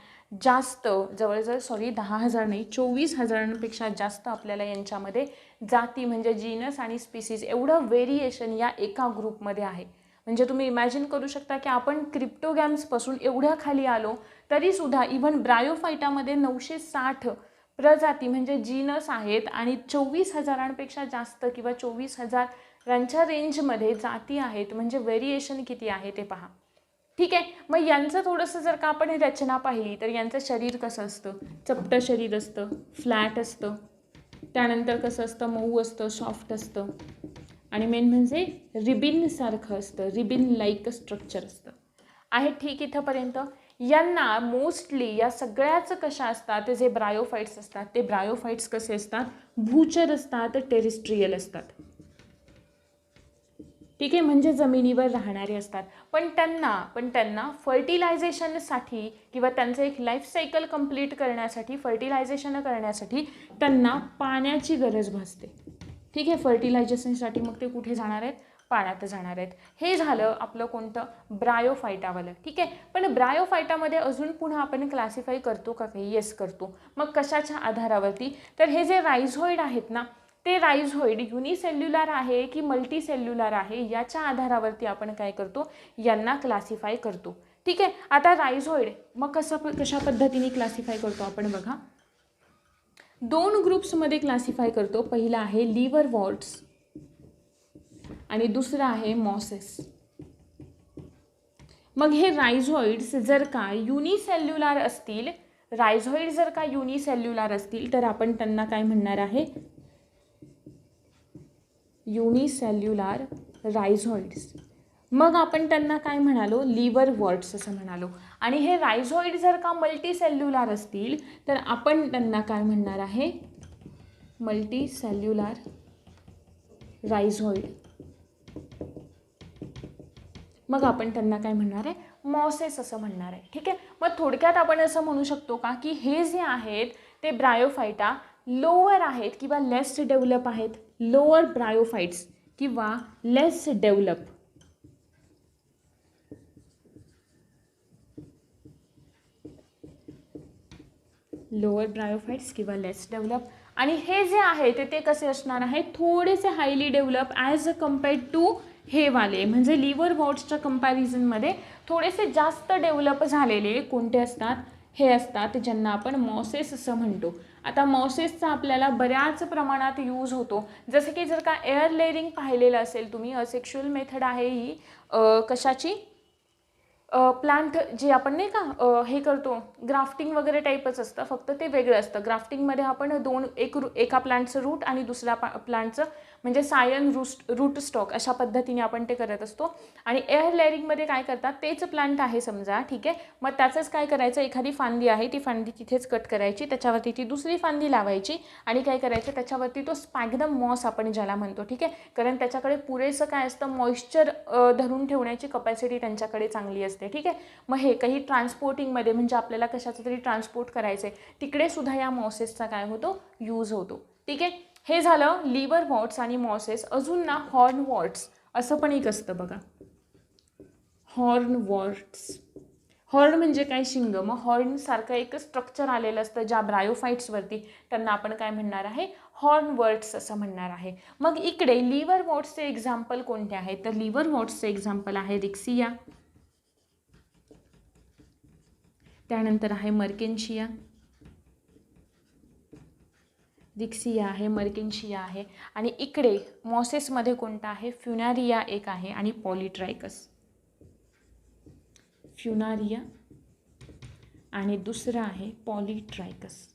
जास्त, जवळजवळ 10,000 नाही 24,000पेक्षा जास्त आपल्याला यांच्यामध्ये जाती म्हणजे जीनस आणि स्पीसीज एवढं व्हेरिएशन या एका ग्रुपमध्ये आहे. म्हणजे तुम्ही इमॅजिन करू शकता की आपण क्रिप्टोगॅम्सपासून एवढ्या खाली आलो तरीसुद्धा इव्हन ब्रायोफायटामध्ये 960 प्रजाती म्हणजे जीनस आहेत आणि 24,000पेक्षा जास्त किंवा 24,000 रेंजमध्ये जाती आहेत. म्हणजे व्हेरिएशन किती आहे ते पहा. ठीक आहे, मग यांचं थोडंसं जर का आपण रचना पाहिली तर यांचं शरीर कसं असतं? चपटं शरीर असतं, फ्लॅट असतं. त्यानंतर कसं असतं? मऊ असतं, सॉफ्ट असतं. आणि मेन म्हणजे रिबिनसारखं असतं, रिबिन लाईक स्ट्रक्चर असतं. आहे ठीक इथंपर्यंत. यांना मोस्टली या सगळ्याच कशा असतात, जे ब्रायोफाइट्स असतात ते ब्रायोफाइट्स कसे असतात, भूचर असतात, टेरेस्ट्रियल असतात. ठीक आहे, म्हणजे जमिनीवर राहणारे असतात. पण त्यांना फर्टिलायझेशनसाठी किंवा त्यांचं एक लाईफ सायकल कंप्लीट करण्यासाठी, फर्टिलायझेशन करण्यासाठी त्यांना पाण्याची गरज भासते. ठीक आहे, फर्टिलायझेशनसाठी मग ते कुठे जाणार आहेत, पाण्यात जाणार आहेत. हे झालं आपलं कोणतं, ब्रायोफायटावालं. ठीक आहे, पण ब्रायोफायटामध्ये अजून पुन्हा आपण क्लासिफाय करतो का काही, येस करतो. मग कशाच्या आधारावरती, तर हे जे रायझोइड आहेत ना, ते रायझोइड युनिसेल्युलर आहे की मल्टीसेल्युलर आहे याच्या आधारावरती आपण काय करतो, यांना क्लासिफाय करतो. ठीक आहे, आता रायझोइड मग कशा पद्धतीने क्लासिफाय करतो आपण बघा, 2 ग्रुप्समध्ये क्लासिफाय करतो. पहिला आहे लिव्हरवॉर्ट्स आणि दुसरा आहे मॉसेस. मग हे रायझोइड्स जर का युनिसेल्युलर असतील, रायझोइड जर का युनिसेल्युलर असतील तर आपण त्यांना काय म्हणणार आहे, युनिसेल्युलर रायझोइड्स. मग आपण त्यांना काय म्हणालो, लिव्हरवॉर्ट्स असं म्हणालो. आणि हे रायझोइड जर का मल्टीसेल्युलर असतील तर आपण त्यांना काय म्हणणार आहे, मल्टीसेल्युलर रायझोइड. मग आपण त्यांना काय म्हणणार आहे, मॉसेस असं म्हणणार आहे. ठीक आहे, मग थोडक्यात आपण असं म्हणू शकतो का की हे जे आहेत ते ब्रायोफायटा लोअर आहेत किंवा लेस डेव्हलप आहेत, लोअर ब्रायोफाइट्स किंवा लेस डेव्हलप. लोअर ब्रायोफाइट्स किंवा लेस डेव्हलप. आणि हे जे आहेत ते कसे असणार आहेत, थोडेसे highly develop as compared to हे वाले, म्हणजे लिव्हरवॉर्ट्सच्या कंपॅरिझनमध्ये थोडेसे जास्त डेव्हलप झालेले कोणते असतात, हे असतात ज्यांना आपण मॉसेस असं म्हणतो. आता मॉसेसचा आपल्याला बऱ्याच प्रमाणात यूज होतो. जसं की जर का एअर लेअरिंग पाहिलेलं असेल तुम्ही, असेक्शुअल मेथड आहे ही कशाची, प्लांट जे आपण नाही का हे करतो, ग्राफ्टिंग वगैरे टाईपच असतं, फक्त ते वेगळं असतं. ग्राफ्टिंगमध्ये आपण एका प्लांटचं रूट आणि दुसऱ्या प्लांटचं म्हणजे सायन रूट स्टॉक अशा पद्धतीने आपण ते करत असतो. आणि एअर लेअरिंगमध्ये काय करतात, तेच प्लांट आहे समजा, ठीक आहे, मग त्याचंच काय करायचं, एखादी फांदी आहे ती फांदी तिथेच कट करायची, त्याच्यावरती ती दुसरी फांदी लावायची आणि काय करायचं, त्याच्यावरती तो स्पॅग्नम मॉस आपण ज्याला म्हणतो. ठीक आहे, कारण त्याच्याकडे पुरेसं काय असतं, मॉइश्चर धरून ठेवण्याची कपॅसिटी त्यांच्याकडे चांगली असते. ठीक आहे, मग हे काही ट्रान्सपोर्टिंगमध्ये म्हणजे आपल्याला कशाचं तरी ट्रान्सपोर्ट करायचं आहे, तिकडे सुद्धा या मॉसेसचा काय होतो, यूज होतो. ठीक आहे, हे झालं लिव्हरवॉर्ट्स आणि मॉसेस. अजून ना हॉर्नवॉर्ट्स असं पण एक असतं बघा, हॉर्नवॉर्ट्स. हॉर्न म्हणजे काय, शिंग. मग हॉर्नसारखं एक स्ट्रक्चर आलेलं असतं ज्या ब्रायोफाइट्सवरती, त्यांना आपण काय म्हणणार आहे, हॉर्नवॉर्ट्स असं म्हणणार आहे. मग इकडे लिव्हरवॉर्ट्सचे एक्झाम्पल कोणते आहेत, तर लिव्हरवॉर्ट्सचे एक्झाम्पल आहे रिक्सिया, त्यानंतर आहे मर्केन्शिया, रिक्सिया आहे, मर्केन्शिया आहे. आणि इकडे मॉसेसमध्ये कोणता आहे, फ्युनारिया एक आहे आणि पॉलीट्रायकस. फ्युनारिया आणि दुसरा आहे पॉलीट्रायकस.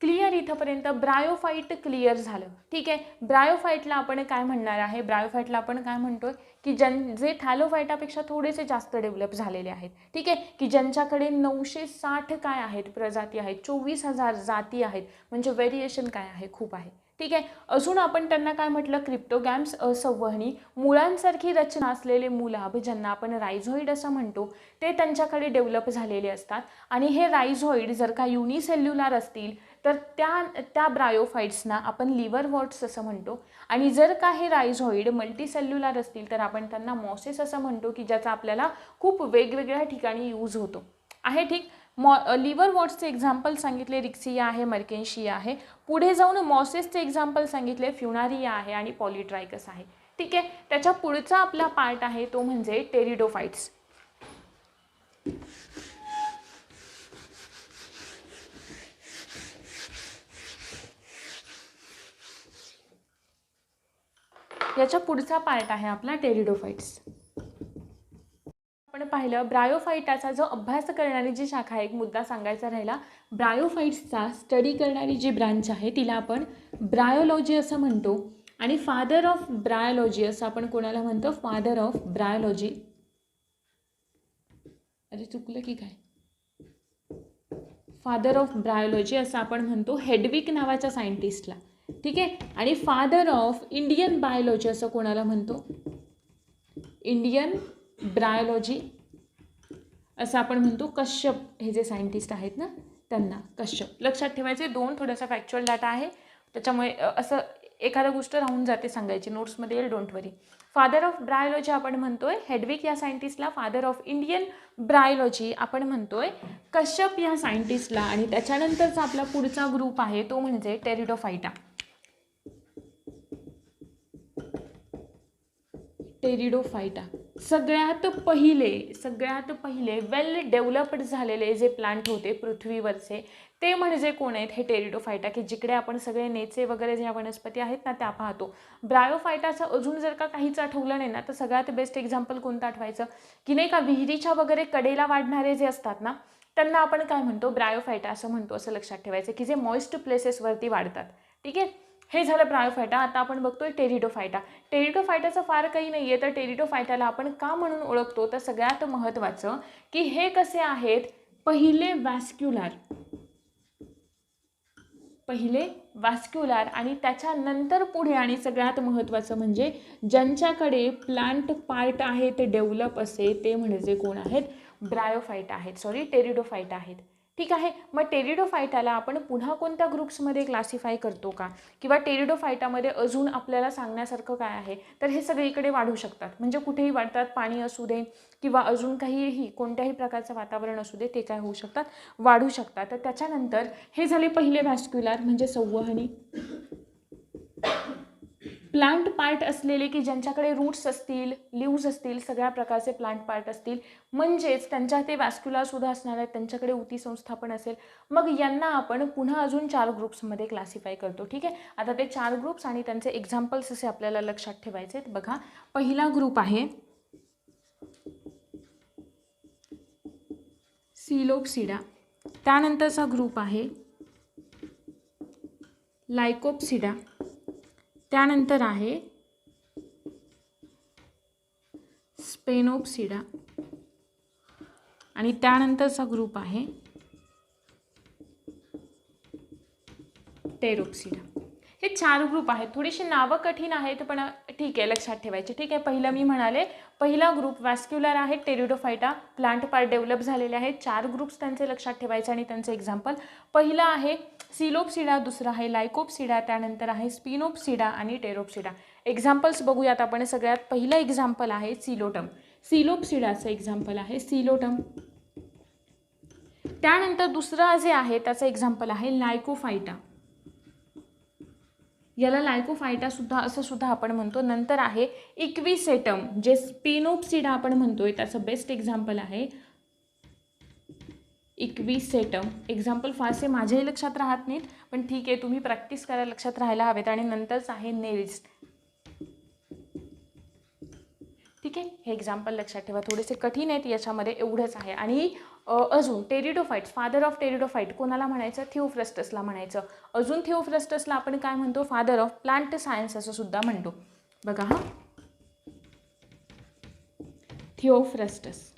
क्लिअर इथंपर्यंत ब्रायोफाइट क्लिअर झालं. ठीक आहे, ब्रायोफाइटला आपण काय म्हणणार आहे, ब्रायोफाइटला आपण काय म्हणतोय की जे थॅलोफाइटापेक्षा थोडेसे जास्त डेव्हलप झालेले आहेत. ठीक आहे, की ज्यांच्याकडे 960 काय आहेत, प्रजाती आहेत, 24,000 जाती आहेत, म्हणजे व्हेरिएशन काय आहे, खूप आहे. ठीक आहे, अजून आपण त्यांना काय म्हटलं, क्रिप्टोगॅम्स, असंवहनी मुळांसारखी रचना असलेले मुलाभ ज्यांना आपण रायझोइड असं म्हणतो, ते त्यांच्याकडे डेव्हलप झालेले असतात. आणि हे रायझोइड जर का युनिसेल्युलर असतील तर त्या ब्रायोफाइट्सना आपण लिव्हरवॉर्ट्स असं म्हणतो. आणि जर का हे रायझोइड मल्टीसेल्युलर असतील तर आपण त्यांना मॉसेस असं म्हणतो, की ज्याचा आपल्याला खूप वेगवेगळ्या ठिकाणी यूज होतो आहे. ठीक, लिव्हरवॉर्ट्सचे एक्झाम्पल सांगितले, रिक्सिया आहे, मर्केन्शिया आहे. पुढे जाऊन मॉसेसचे एक्झाम्पल सांगितले, फ्युनारिया आहे आणि पॉलीट्रायकस आहे. ठीक आहे, त्याच्या पुढचा आपला पार्ट आहे तो म्हणजे टेरिडोफाइट्स. याच्या पुढचा पार्ट आहे आपला टेरिडोफाइट्स. आपण पाहिलं ब्रायोफाइटाचा जो अभ्यास करणारी जी शाखा आहे, एक मुद्दा सांगायचा राहिला, ब्रायोफाइट्सचा स्टडी करणारी जी ब्रांच आहे तिला आपण ब्रायोलॉजी असं म्हणतो. आणि फादर ऑफ ब्रायोलॉजी असं आपण कोणाला म्हणतो, फादर ऑफ ब्रायोलॉजी अरे चुकलं की काय, फादर ऑफ ब्रायोलॉजी असं आपण म्हणतो हेडविक नावाच्या सायंटिस्टला. ठीक आहे. आणि फादर ऑफ इंडियन बायोलॉजी असं कोणाला म्हणतो, इंडियन ब्रायोलॉजी असं आपण म्हणतो कश्यप हे जे सायंटिस्ट आहेत ना त्यांना, कश्यप. लक्षात ठेवायचे, दोन थोडासा फॅक्च्युअल डाटा आहे त्याच्यामुळे असं एखादा गोष्ट राहून जाते सांगायची, नोट्समध्ये येईल, don't worry. Father of bryology आपण म्हणतोय हेडविक या सायंटिस्टला, फादर ऑफ इंडियन ब्रायोलॉजी आपण म्हणतोय कश्यप या सायंटिस्टला. आणि त्याच्यानंतरचा आपला पुढचा ग्रुप आहे तो म्हणजे टेरिडोफाइटा. टेरिडोफाइटा सगळ्यात पहिले वेल डेव्हलप्ड झालेले जे प्लांट होते पृथ्वीवरचे ते म्हणजे कोण आहेत, हे टेरिडोफाइटा, की जिकडे आपण सगळे नेचे वगैरे ज्या वनस्पती आहेत ना त्या पाहतो. ब्रायोफायटाचं अजून जर का काहीच आठवलं नाही ना तर सगळ्यात बेस्ट एक्झाम्पल कोणतं आठवायचं, की नाही का विहिरीच्या वगैरे कडेला वाढणारे जे असतात ना त्यांना आपण काय म्हणतो, ब्रायोफाइटा असं म्हणतो. असं लक्षात ठेवायचं की जे मॉइस्ट प्लेसेसवरती वाढतात. ठीक आहे, हे झालं ब्रायोफाइटा. आता आपण बघतोय टेरिडोफाइटा. टेरिडोफाइटाचं फार काही नाही आहे, तर टेरिडोफाइटाला आपण का म्हणून ओळखतो, तर सगळ्यात महत्त्वाचं की हे कसे आहेत, पहिले वॅस्क्युलार आणि त्याच्यानंतर पुढे आणि सगळ्यात महत्त्वाचं म्हणजे ज्यांच्याकडे प्लांट पार्ट आहे ते डेव्हलप असे ते म्हणजे कोण आहेत, ब्रायोफाइटा आहेत, टेरिडोफाइटा आहेत. ठीक आहे. मग टेरिडोफाइटाला आपण पुन्हा कोणत्या ग्रुप्समध्ये क्लासिफाय करतो का, किंवा टेरिडोफाइटामध्ये अजून आपल्याला सांगण्यासारखं काय आहे, तर हे सगळीकडे वाढू शकतात. म्हणजे कुठेही वाढतात, पाणी असू दे किंवा अजून काहीही कोणत्याही प्रकारचं वातावरण असू दे ते काय होऊ शकतात, वाढू शकतात. तर त्याच्यानंतर हे झाले पहिले वॅस्क्युलार म्हणजे संवहनी प्लांट पार्ट असलेले, की ज्यांच्याकडे रूट्स असतील, लिव्ज असतील, सगळ्या प्रकारचे प्लांट पार्ट असतील, म्हणजेच त्यांच्या ते वॅस्क्युलर सुद्धा असणार आहेत, त्यांच्याकडे ऊती संस्था पण असेल. मग यांना आपण पुन्हा अजून 4 ग्रुप्समध्ये क्लासिफाय करतो. ठीक आहे. आता ते 4 ग्रुप्स आणि त्यांचे एक्झाम्पल्स असे आपल्याला लक्षात ठेवायचे आहेत. बघा, पहिला ग्रुप आहे सिलोप्सिडा, त्यानंतरचा ग्रुप आहे लायकोप्सिडा, त्यानंतर आहे स्पेनोप्सिडा आणि त्यानंतरचा ग्रुप आहे टेरोप्सिडा. हे 4 ग्रुप आहेत. थोडीशी नावं कठीण आहेत पण ठीक आहे, लक्षात ठेवायची. ठीक आहे. पहिलं मी म्हणाले पहिला ग्रुप वॅस्क्युलर आहे टेरिडोफाइटा, प्लांट पार्ट डेव्हलप झालेले आहेत. 4 ग्रुप्स त्यांचे लक्षात ठेवायचे आणि त्यांचे एक्झाम्पल, पहिला आहे सिलोप्सिडा, दुसरा आहे लायकोप्सिडा, त्यानंतर आहे स्पिनोप्सिडा आणि टेरोप्सिडा. एक्झाम्पल्स बघूयात आपण. सगळ्यात पहिलं एक्झाम्पल आहे सिलोटम. सिलोप्सिडाचं एक्झाम्पल आहे सिलोटम. त्यानंतर दुसरा जे आहे त्याचं एक्झाम्पल आहे लायकोफाइटा, याला लायकोफाइटा सुद्धा असं सुद्धा आपण म्हणतो. नंतर आहे इक्विसेटम, जे स्पिनोप्सिडा आपण म्हणतोय त्याचं बेस्ट एक्झाम्पल आहे इक्विसेटम. एक्झाम्पल फारसे माझ्याही लक्षात राहत नाहीत पण ठीक आहे, तुम्ही प्रॅक्टिस करायला लक्षात राहायला हवेत. आणि नंतरच आहे नेल्स. ठीक आहे, हे एक्झाम्पल लक्षात ठेवा, थोडेसे कठीण आहेत याच्यामध्ये, एवढंच आहे. आणि अजून टेरिडोफाइट, फादर ऑफ टेरिडोफाइट कोणाला म्हणायचं, थिओफ्रस्टसला म्हणायचं. अजून थिओफ्रस्टसला आपण काय म्हणतो, फादर ऑफ प्लांट सायन्स असं सुद्धा म्हणतो. बघा हा थिओफ्रस्टस,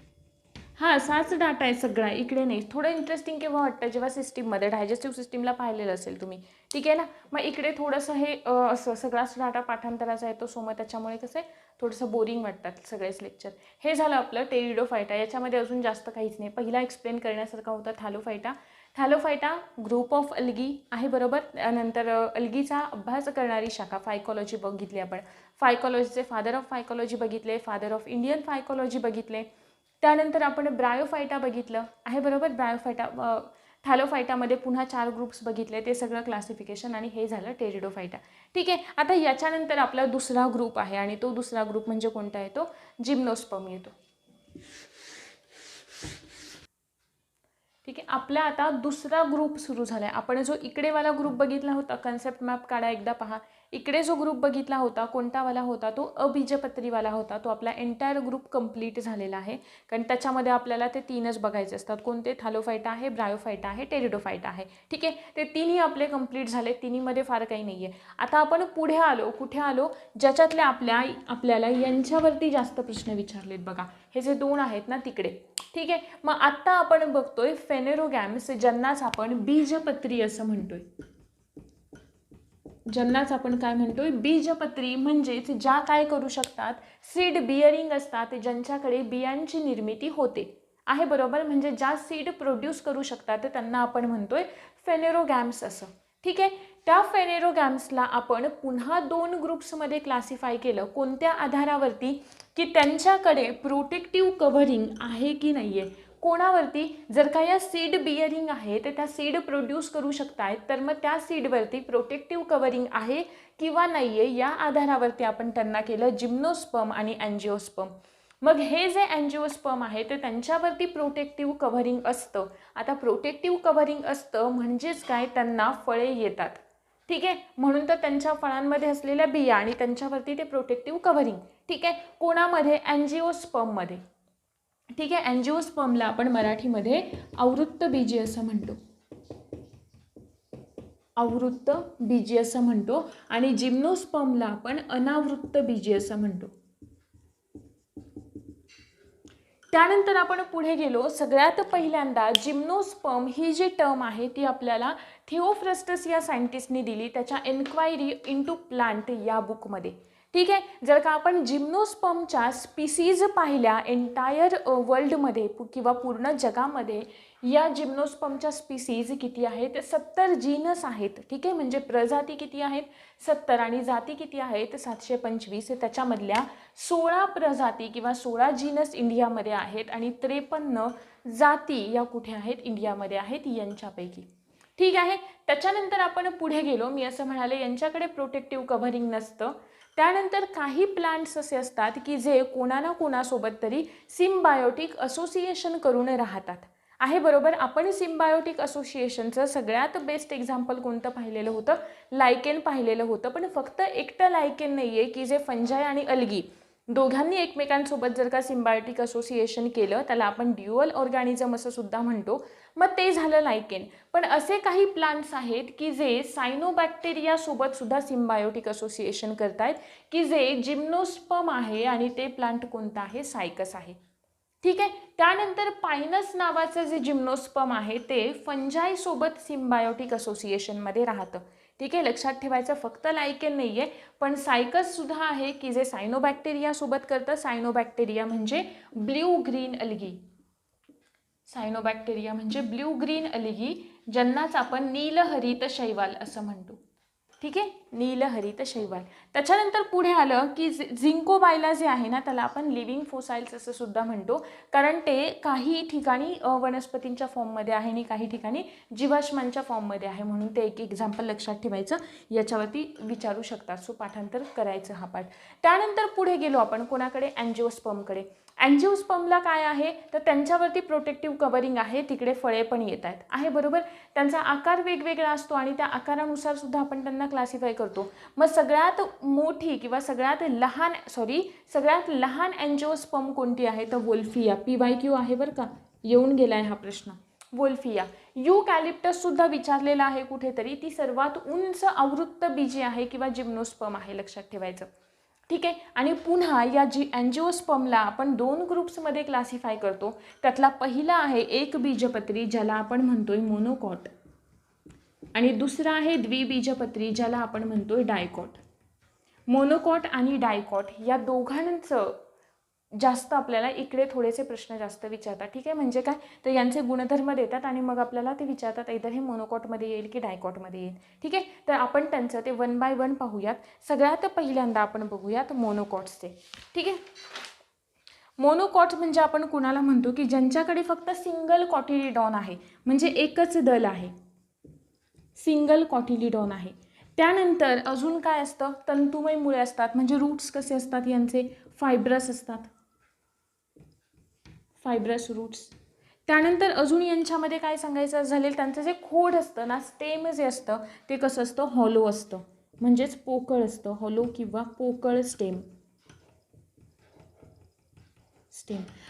हा असाच डाटा आहे सगळा, इकडे नाही. थोडं इंटरेस्टिंग केव्हा वाटतं, जेव्हा सिस्टीममध्ये डायजेस्टिव्ह सिस्टीमला पाहिलेलं असेल तुम्ही. ठीक आहे ना. मग इकडे थोडंसं हे असं सगळाच डाटा पाठांतराचा येतो सो मग त्याच्यामुळे कसं आहे थोडंसं बोरिंग वाटतात सगळेच लेक्चर. हे झालं आपलं टेरिडोफाइटा. याच्यामध्ये अजून जास्त काहीच नाही. पहिला एक्सप्लेन करण्यासारखा होता थॅलोफाइटा. थॅलोफाइटा ग्रुप ऑफ अल्गी आहे, बरोबर. नंतर अल्गीचा अभ्यास करणारी शाखा फायकॉलॉजी बघितली आपण. फायकॉलॉजीचे फादर ऑफ फायकॉलॉजी बघितले, फादर ऑफ इंडियन फायकॉलॉजी बघितले. त्यानंतर आपण ब्रायोफाइटा बघितलं आहे, बरोबर. ब्रायोफाइटा थॅलोफाइटामध्ये पुन्हा 4 ग्रुप्स बघितले, ते सगळं क्लासिफिकेशन. आणि हे झालं टेरिडोफाइटा. ठीक आहे. आता याच्यानंतर आपला दुसरा ग्रुप आहे आणि तो दुसरा ग्रुप म्हणजे कोणता येतो, जिम्नोस्पर्म येतो. ठीक आहे. आपला आता दुसरा ग्रुप सुरू झाला आहे. आपण जो इकडेवाला ग्रुप बघितला होता, कन्सेप्ट मॅप काढा एकदा पहा. इकडे जो ग्रुप बघितला होता कोणतावाला होता, तो अबीजपत्रीवाला होता. तो आपला एंटायर ग्रुप कंप्लीट झालेला आहे, कारण त्याच्यामध्ये आपल्याला ते 3च बघायचे असतात. कोणते, थॅलोफाइटा आहे, ब्रायोफाइटा आहे, टेरिडोफाइटा आहे. ठीक आहे. ते 3ही आपले कंप्लीट झाले. 3हीमध्ये फार काही नाही आहे. आता आपण पुढे आलो, कुठे आलो, ज्याच्यातले आपल्याला यांच्यावरती जास्त प्रश्न विचारलेत. बघा हे जे 2 आहेत ना तिकडे, ठीक आहे. मग आत्ता आपण बघतोय फेनेरोगॅम्स, ज्यांनाच आपण बीजपत्री असं म्हणतोय. ज्यांनाच आपण काय म्हणतोय, बीजपत्री. म्हणजेच ज्या काय करू शकतात, सीड बिअरिंग असतात, ज्यांच्याकडे बियांची निर्मिती होते आहे, बरोबर. म्हणजे ज्या सीड प्रोड्यूस करू शकतात त्यांना आपण म्हणतोय फेनेरोगॅम्स असं. ठीक आहे. त्या फेनेरोगॅम्सला आपण पुन्हा 2 ग्रुप्समध्ये क्लासिफाय केलं. कोणत्या आधारावरती, की त्यांच्याकडे प्रोटेक्टिव्ह कव्हरिंग आहे की नाही आहे. कोणावरती, जर का या सीड बिअरिंग आहे तर त्या सीड प्रोड्यूस करू शकतायत, तर मग त्या सीडवरती प्रोटेक्टिव्ह कव्हरिंग आहे किंवा नाही आहे, या आधारावरती आपण त्यांना केलं जिम्नोस्पर्म आणि अँजिओस्पर्म. मग हे जे अँजिओस्पर्म आहे ते त्यांच्यावरती प्रोटेक्टिव्ह कव्हरिंग असतं. आता प्रोटेक्टिव्ह कव्हरिंग असतं म्हणजेच काय, त्यांना फळे येतात. ठीक आहे. म्हणून तर त्यांच्या फळांमध्ये असलेल्या बिया आणि त्यांच्यावरती ते प्रोटेक्टिव्ह कव्हरिंग. ठीक आहे. कोणामध्ये, अँजिओस्पर्ममध्ये. ठीक आहे. अँजिओस्पर्मला आपण मराठीमध्ये आवृत्तबीजी असं म्हणतो. आवृत्तबीजी असं म्हणतो. आणि जिम्नोस्पर्मला आपण अनावृत्तबीजी असं म्हणतो. त्यानंतर आपण पुढे गेलो. सगळ्यात पहिल्यांदा जिम्नोस्पर्म ही जी टर्म आहे ती आपल्याला थिओफ्रस्टस या सायंटिस्टने दिली त्याच्या एन्क्वायरी इंटू प्लांट या बुकमध्ये. ठीक आहे. जर का आपण जिम्नोस्पर्मच्या स्पीसीज पाहिल्या एंटायर वर्ल्डमध्ये किंवा पूर्ण जगामध्ये, या जिम्नोस्पर्मच्या स्पीसीज किती आहेत, 70 जीनस आहेत. ठीक आहे. म्हणजे प्रजाती किती आहेत, 70, आणि जाती किती आहेत, 725. त्याच्यामधल्या 16 प्रजाती किंवा 16 जीनस इंडियामध्ये आहेत आणि 53 जाती या कुठे आहेत, इंडियामध्ये आहेत यांच्यापैकी. ठीक आहे. त्याच्यानंतर आपण पुढे गेलो. मी असं म्हणाले यांच्याकडे प्रोटेक्टिव्ह कव्हरिंग नसतं. त्यानंतर काही प्लांट्स असे असतात की जे कोणा ना कोणासोबत तरी सिम्बायोटिक असोसिएशन करून राहतात आहे, बरोबर. आपण सिम्बायोटिक असोसिएशनचं सगळ्यात बेस्ट एक्झाम्पल कोणतं पाहिलेलं होतं, लायकेन पाहिलेलं होतं. पण फक्त एकटं लायकेन नाही आहे की जे फंजाय आणि अल्गी दोघांनी एकमेकांसोबत जर का सिम्बायोटिक असोसिएशन केलं त्याला आपण ड्युअल ऑर्गॅनिझम असं सुद्धा म्हणतो. मग ते झालं लायकेन. पण असे काही प्लांट्स आहेत की जे सायनोबॅक्टेरिया सोबत सुद्धा सिम्बायोटिक असोसिएशन करतायत, की जे जिम्नोस्पर्म आहे आणि ते प्लांट कोणतं आहे, सायकस आहे. ठीक आहे. त्यानंतर पायनस नावाचं जे जिम्नोस्पर्म आहे ते फंजाई सोबत सिम्बायोटिक असोसिएशनमध्ये राहतं. ठीक आहे. लक्षात ठेवायचं, फक्त लायकेन नाही आहे पण सायकस सुद्धा आहे की जे सायनोबॅक्टेरिया सोबत करतं. सायनोबॅक्टेरिया म्हणजे ब्ल्यू ग्रीन अल्गी. सायनोबॅक्टेरिया म्हणजे ब्ल्यू ग्रीन अल्गी, ज्यांनाच आपण नीलहरित शैवाल असं म्हणतो. ठीक आहे. नीलहरित शैवाल. त्याच्यानंतर पुढे आलं की झिंकोबायला जे आहे ना त्याला आपण लिव्हिंग फोसाइल्स असं सुद्धा म्हणतो, कारण ते काही ठिकाणी वनस्पतींच्या फॉर्ममध्ये आहे आणि काही ठिकाणी जीवाश्मांच्या फॉर्ममध्ये आहे. म्हणून ते एक एक्झाम्पल लक्षात ठेवायचं, याच्यावरती विचारू शकतात. सो पाठांतर करायचं हा पाठ. त्यानंतर पुढे गेलो आपण कोणाकडे, अँजिओस्पर्मकडे. अँजिओस्पर्मला काय आहे तर त्यांच्यावरती प्रोटेक्टिव्ह कव्हरिंग आहे, तिकडे फळे पण येत आहेत आहे, बरोबर. त्यांचा आकार वेगवेगळा असतो आणि त्या आकारानुसार सुद्धा आपण त्यांना क्लासिफाय करतो. मग सगळ्यात मोठी किंवा सगळ्यात लहान अँजिओस्पर्म कोणती आहे तर वोल्फिया. PYQ आहे बरं का, येऊन गेलाय हा प्रश्न. वोल्फिया. युकॅलिप्टस सुद्धा विचारलेला आहे कुठेतरी. ती सर्वात उंच आवृत्तबीजी आहे किंवा जिम्नोस्पर्म आहे, लक्षात ठेवायचं. ठीक आहे. आणि पुन्हा या अँजिओस्पर्मला आपण 2 ग्रुप्समध्ये क्लासिफाय करतो. त्यातला पहिला आहे एक बीजपत्री, ज्याला आपण म्हणतोय मोनोकॉट, आणि दुसरा आहे द्विबीजपत्री, ज्याला आपण म्हणतोय डायकॉट. मोनोकॉट आणि डायकॉट या दोघांचं जास्त आपल्याला इकडे थोडेसे प्रश्न जास्त विचारतात. ठीक आहे. म्हणजे काय तर यांचे गुणधर्म देतात आणि मग आपल्याला ते विचारतात इधर हे मोनोकॉटमध्ये येईल की डायकॉटमध्ये येईल. ठीक आहे. तर आपण त्यांचं ते 1 बाय 1 पाहूयात. सगळ्यात पहिल्यांदा आपण बघूयात मोनोकॉट्सचे. ठीक आहे. मोनोकॉट म्हणजे आपण कुणाला म्हणतो की ज्यांच्याकडे फक्त सिंगल कॉटिलिडॉन आहे, म्हणजे एकच दल आहे, सिंगल कॉटिलिडॉन आहे. त्यानंतर अजून काय असतं, तंतुमय मुळे असतात. म्हणजे रूट्स कसे असतात यांचे, फायब्रस असतात, फायब्रस रूट्स. त्यानंतर अजून यांच्यामध्ये काय सांगायचं झालेलं, त्यांचं जे खोड असतं ना, स्टेम जे असतं ते कसं असतं, हॉलो असतं, म्हणजेच पोकळ असतं, हॉलो किंवा पोकळ स्टेम.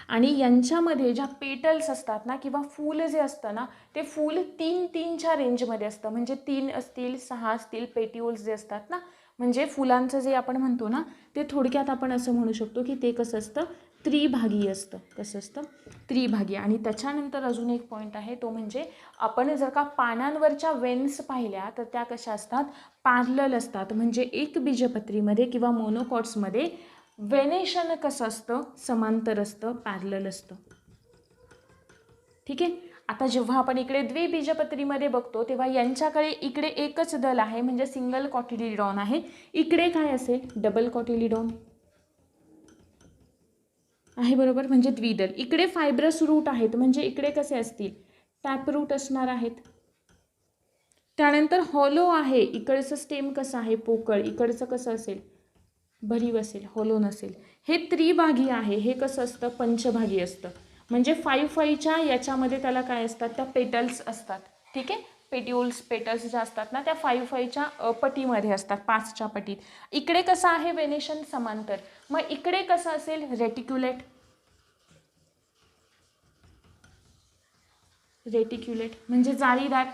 आणि यांच्यामध्ये ज्या पेटल्स असतात ना किंवा फूल जे असतं ना, ते फूल 3-3च्या रेंजमध्ये असतं. म्हणजे 3 असतील, 6 असतील पेटिओल्स जे असतात ना, म्हणजे फुलांचं जे आपण म्हणतो ना ते थोडक्यात आपण असं म्हणू शकतो की ते कसं असतं, त्रिभागी असतं. कसं असतं? त्रिभागी. आणि त्याच्यानंतर अजून एक पॉईंट आहे, तो म्हणजे आपण जर का पानांवरच्या वेन्स पाहिल्या तर त्या कशा असतात? पॅरलल असतात. म्हणजे एक बीजपत्रीमध्ये किंवा मोनोकॉट्समध्ये वेनेशन कसं असतं? समांतर असतं, पॅरलल असतं. ठीक आहे. आता जेव्हा आपण इकडे द्विबीजपत्रीमध्ये बघतो तेव्हा यांच्याकडे इकडे एकच दल आहे, म्हणजे सिंगल कॉटिलिडॉन आहे. इकडे काय असेल? डबल कॉटिलिडॉन आहे, बरोबर, म्हणजे द्विदल. इकडे फायब्रस रूट आहेत, म्हणजे इकडे कसे असतील? टॅप रूट असणार आहेत. त्यानंतर हॉलो आहे. इकडचं स्टेम कसं आहे? पोकळ. इकडचं कसं असेल? भरीव असेल, हॉलो नसेल. हे त्रिभागी आहे. हे कसं असतं? पंचभागी असतं. म्हणजे 5-5च्या याच्यामध्ये त्याला काय असतात? त्या पेटल्स असतात. ठीक आहे. पेट्युल्स, पेटल्स ज्या असतात ना त्या 5-5च्या पटीमध्ये असतात, 5च्या पटीत. इकडे कसं आहे? वेनेशन समांतर. मग इकडे कसं असेल? रेटिक्युलेट. रेटिक्युलेट म्हणजे जाळीदार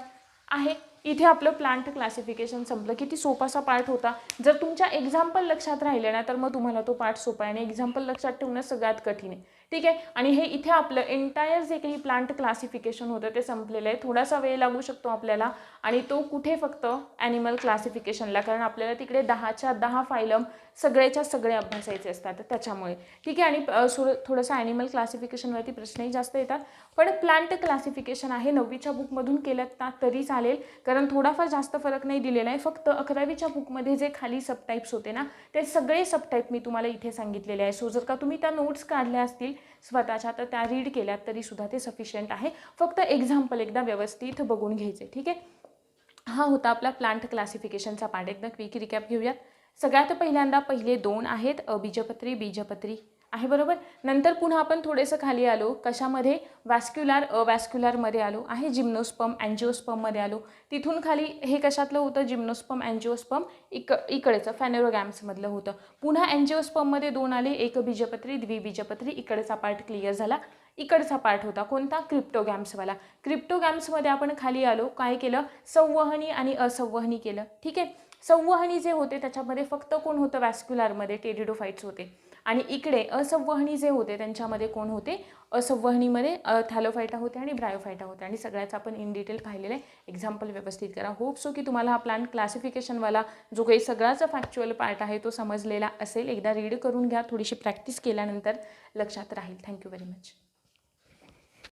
आहे. इथे आपलं प्लांट क्लासिफिकेशन संपलं. किती सोपासा पार्ट होता. जर तुमच्या एक्झाम्पल लक्षात राहिले ना तर मग तुम्हाला तो पार्ट सोपा आहे, आणि एक्झाम्पल लक्षात ठेवणं सगळ्यात कठीण आहे. ठीक आहे. आणि हे इथे आपलं एंटायर जे काही प्लांट क्लासिफिकेशन होतं ते संपलेलं आहे. थोडासा वेळ लागू शकतो आपल्याला, आणि तो कुठे? फक्त ॲनिमल क्लासिफिकेशनला, कारण आपल्याला तिकडे 10च्या 10 फायलम सगळेच्या सगळे अभ्यासायचे असतात त्याच्यामुळे. ठीक आहे. आणि थोडंसं ॲनिमल क्लासिफिकेशनवरती प्रश्नही जास्त येतात, पण प्लांट क्लासिफिकेशन आहे 9वीच्या बुकमधून केलं ना तरी चालेल, कारण थोडाफार जास्त फरक नाही दिलेला आहे. फक्त 11वीच्या बुकमध्ये जे खाली सबटाईप्स होते ना ते सगळे सबटाईप मी तुम्हाला इथे सांगितलेले आहे. सो जर का तुम्ही त्या नोट्स काढल्या असतील स्वतःच्या तर त्या रीड केल्यात तरीसुद्धा ते सफिशियंट आहे. फक्त एक्झाम्पल एकदा व्यवस्थित बघून घ्यायचे. ठीक आहे. हा होता आपला प्लांट क्लासिफिकेशनचा पार्ट. एकदा क्विक रिकॅप घेऊयात. सगळ्यात पहिल्यांदा पहिले 2 आहेत, अबीजपत्री, बीजपत्री आहे, बरोबर. नंतर पुन्हा आपण थोडेसं खाली आलो. कशामध्ये? वॅस्क्युलर, अवॅस्क्युलरमध्ये आलो आहे. जिम्नोस्पर्म, अँजिओस्पर्ममध्ये आलो. तिथून खाली हे कशातलं होतं? जिम्नोस्पर्म, अँजिओस्पर्म इकडेचं फॅनेरोगॅम्समधलं होतं. पुन्हा अँजिओस्पर्ममध्ये 2 आले, एक बीजपत्री, द्विबीजपत्री. इकडचा पार्ट क्लिअर झाला. इकडचा पार्ट होता कोणता? क्रिप्टोगॅम्सवाला. क्रिप्टोगॅम्समध्ये आपण खाली आलो. काय केलं? संवहनी आणि असंवहनी केलं. ठीक आहे. संवहनी जे होते त्याच्यामध्ये फक्त कोण होतं? वॅस्क्युलरमध्ये टेरिडोफाइट्स होते. आणि इकडे असंवहनी जे होते त्यांच्यामध्ये कोण होते? असंवहनीमध्ये थॅलोफायटा होते आणि ब्रायोफायटा होते. आणि सगळ्याच आपण इन डिटेल पाहिलेलं आहे. एक्झाम्पल व्यवस्थित करा. होप सो की तुम्हाला हा प्लांट क्लासिफिकेशनवाला जो काही सगळ्याचा फॅक्च्युअल पार्ट आहे तो समजलेला असेल. एकदा रीड करून घ्या, थोडीशी प्रॅक्टिस केल्यानंतर लक्षात राहील. Thank you very much.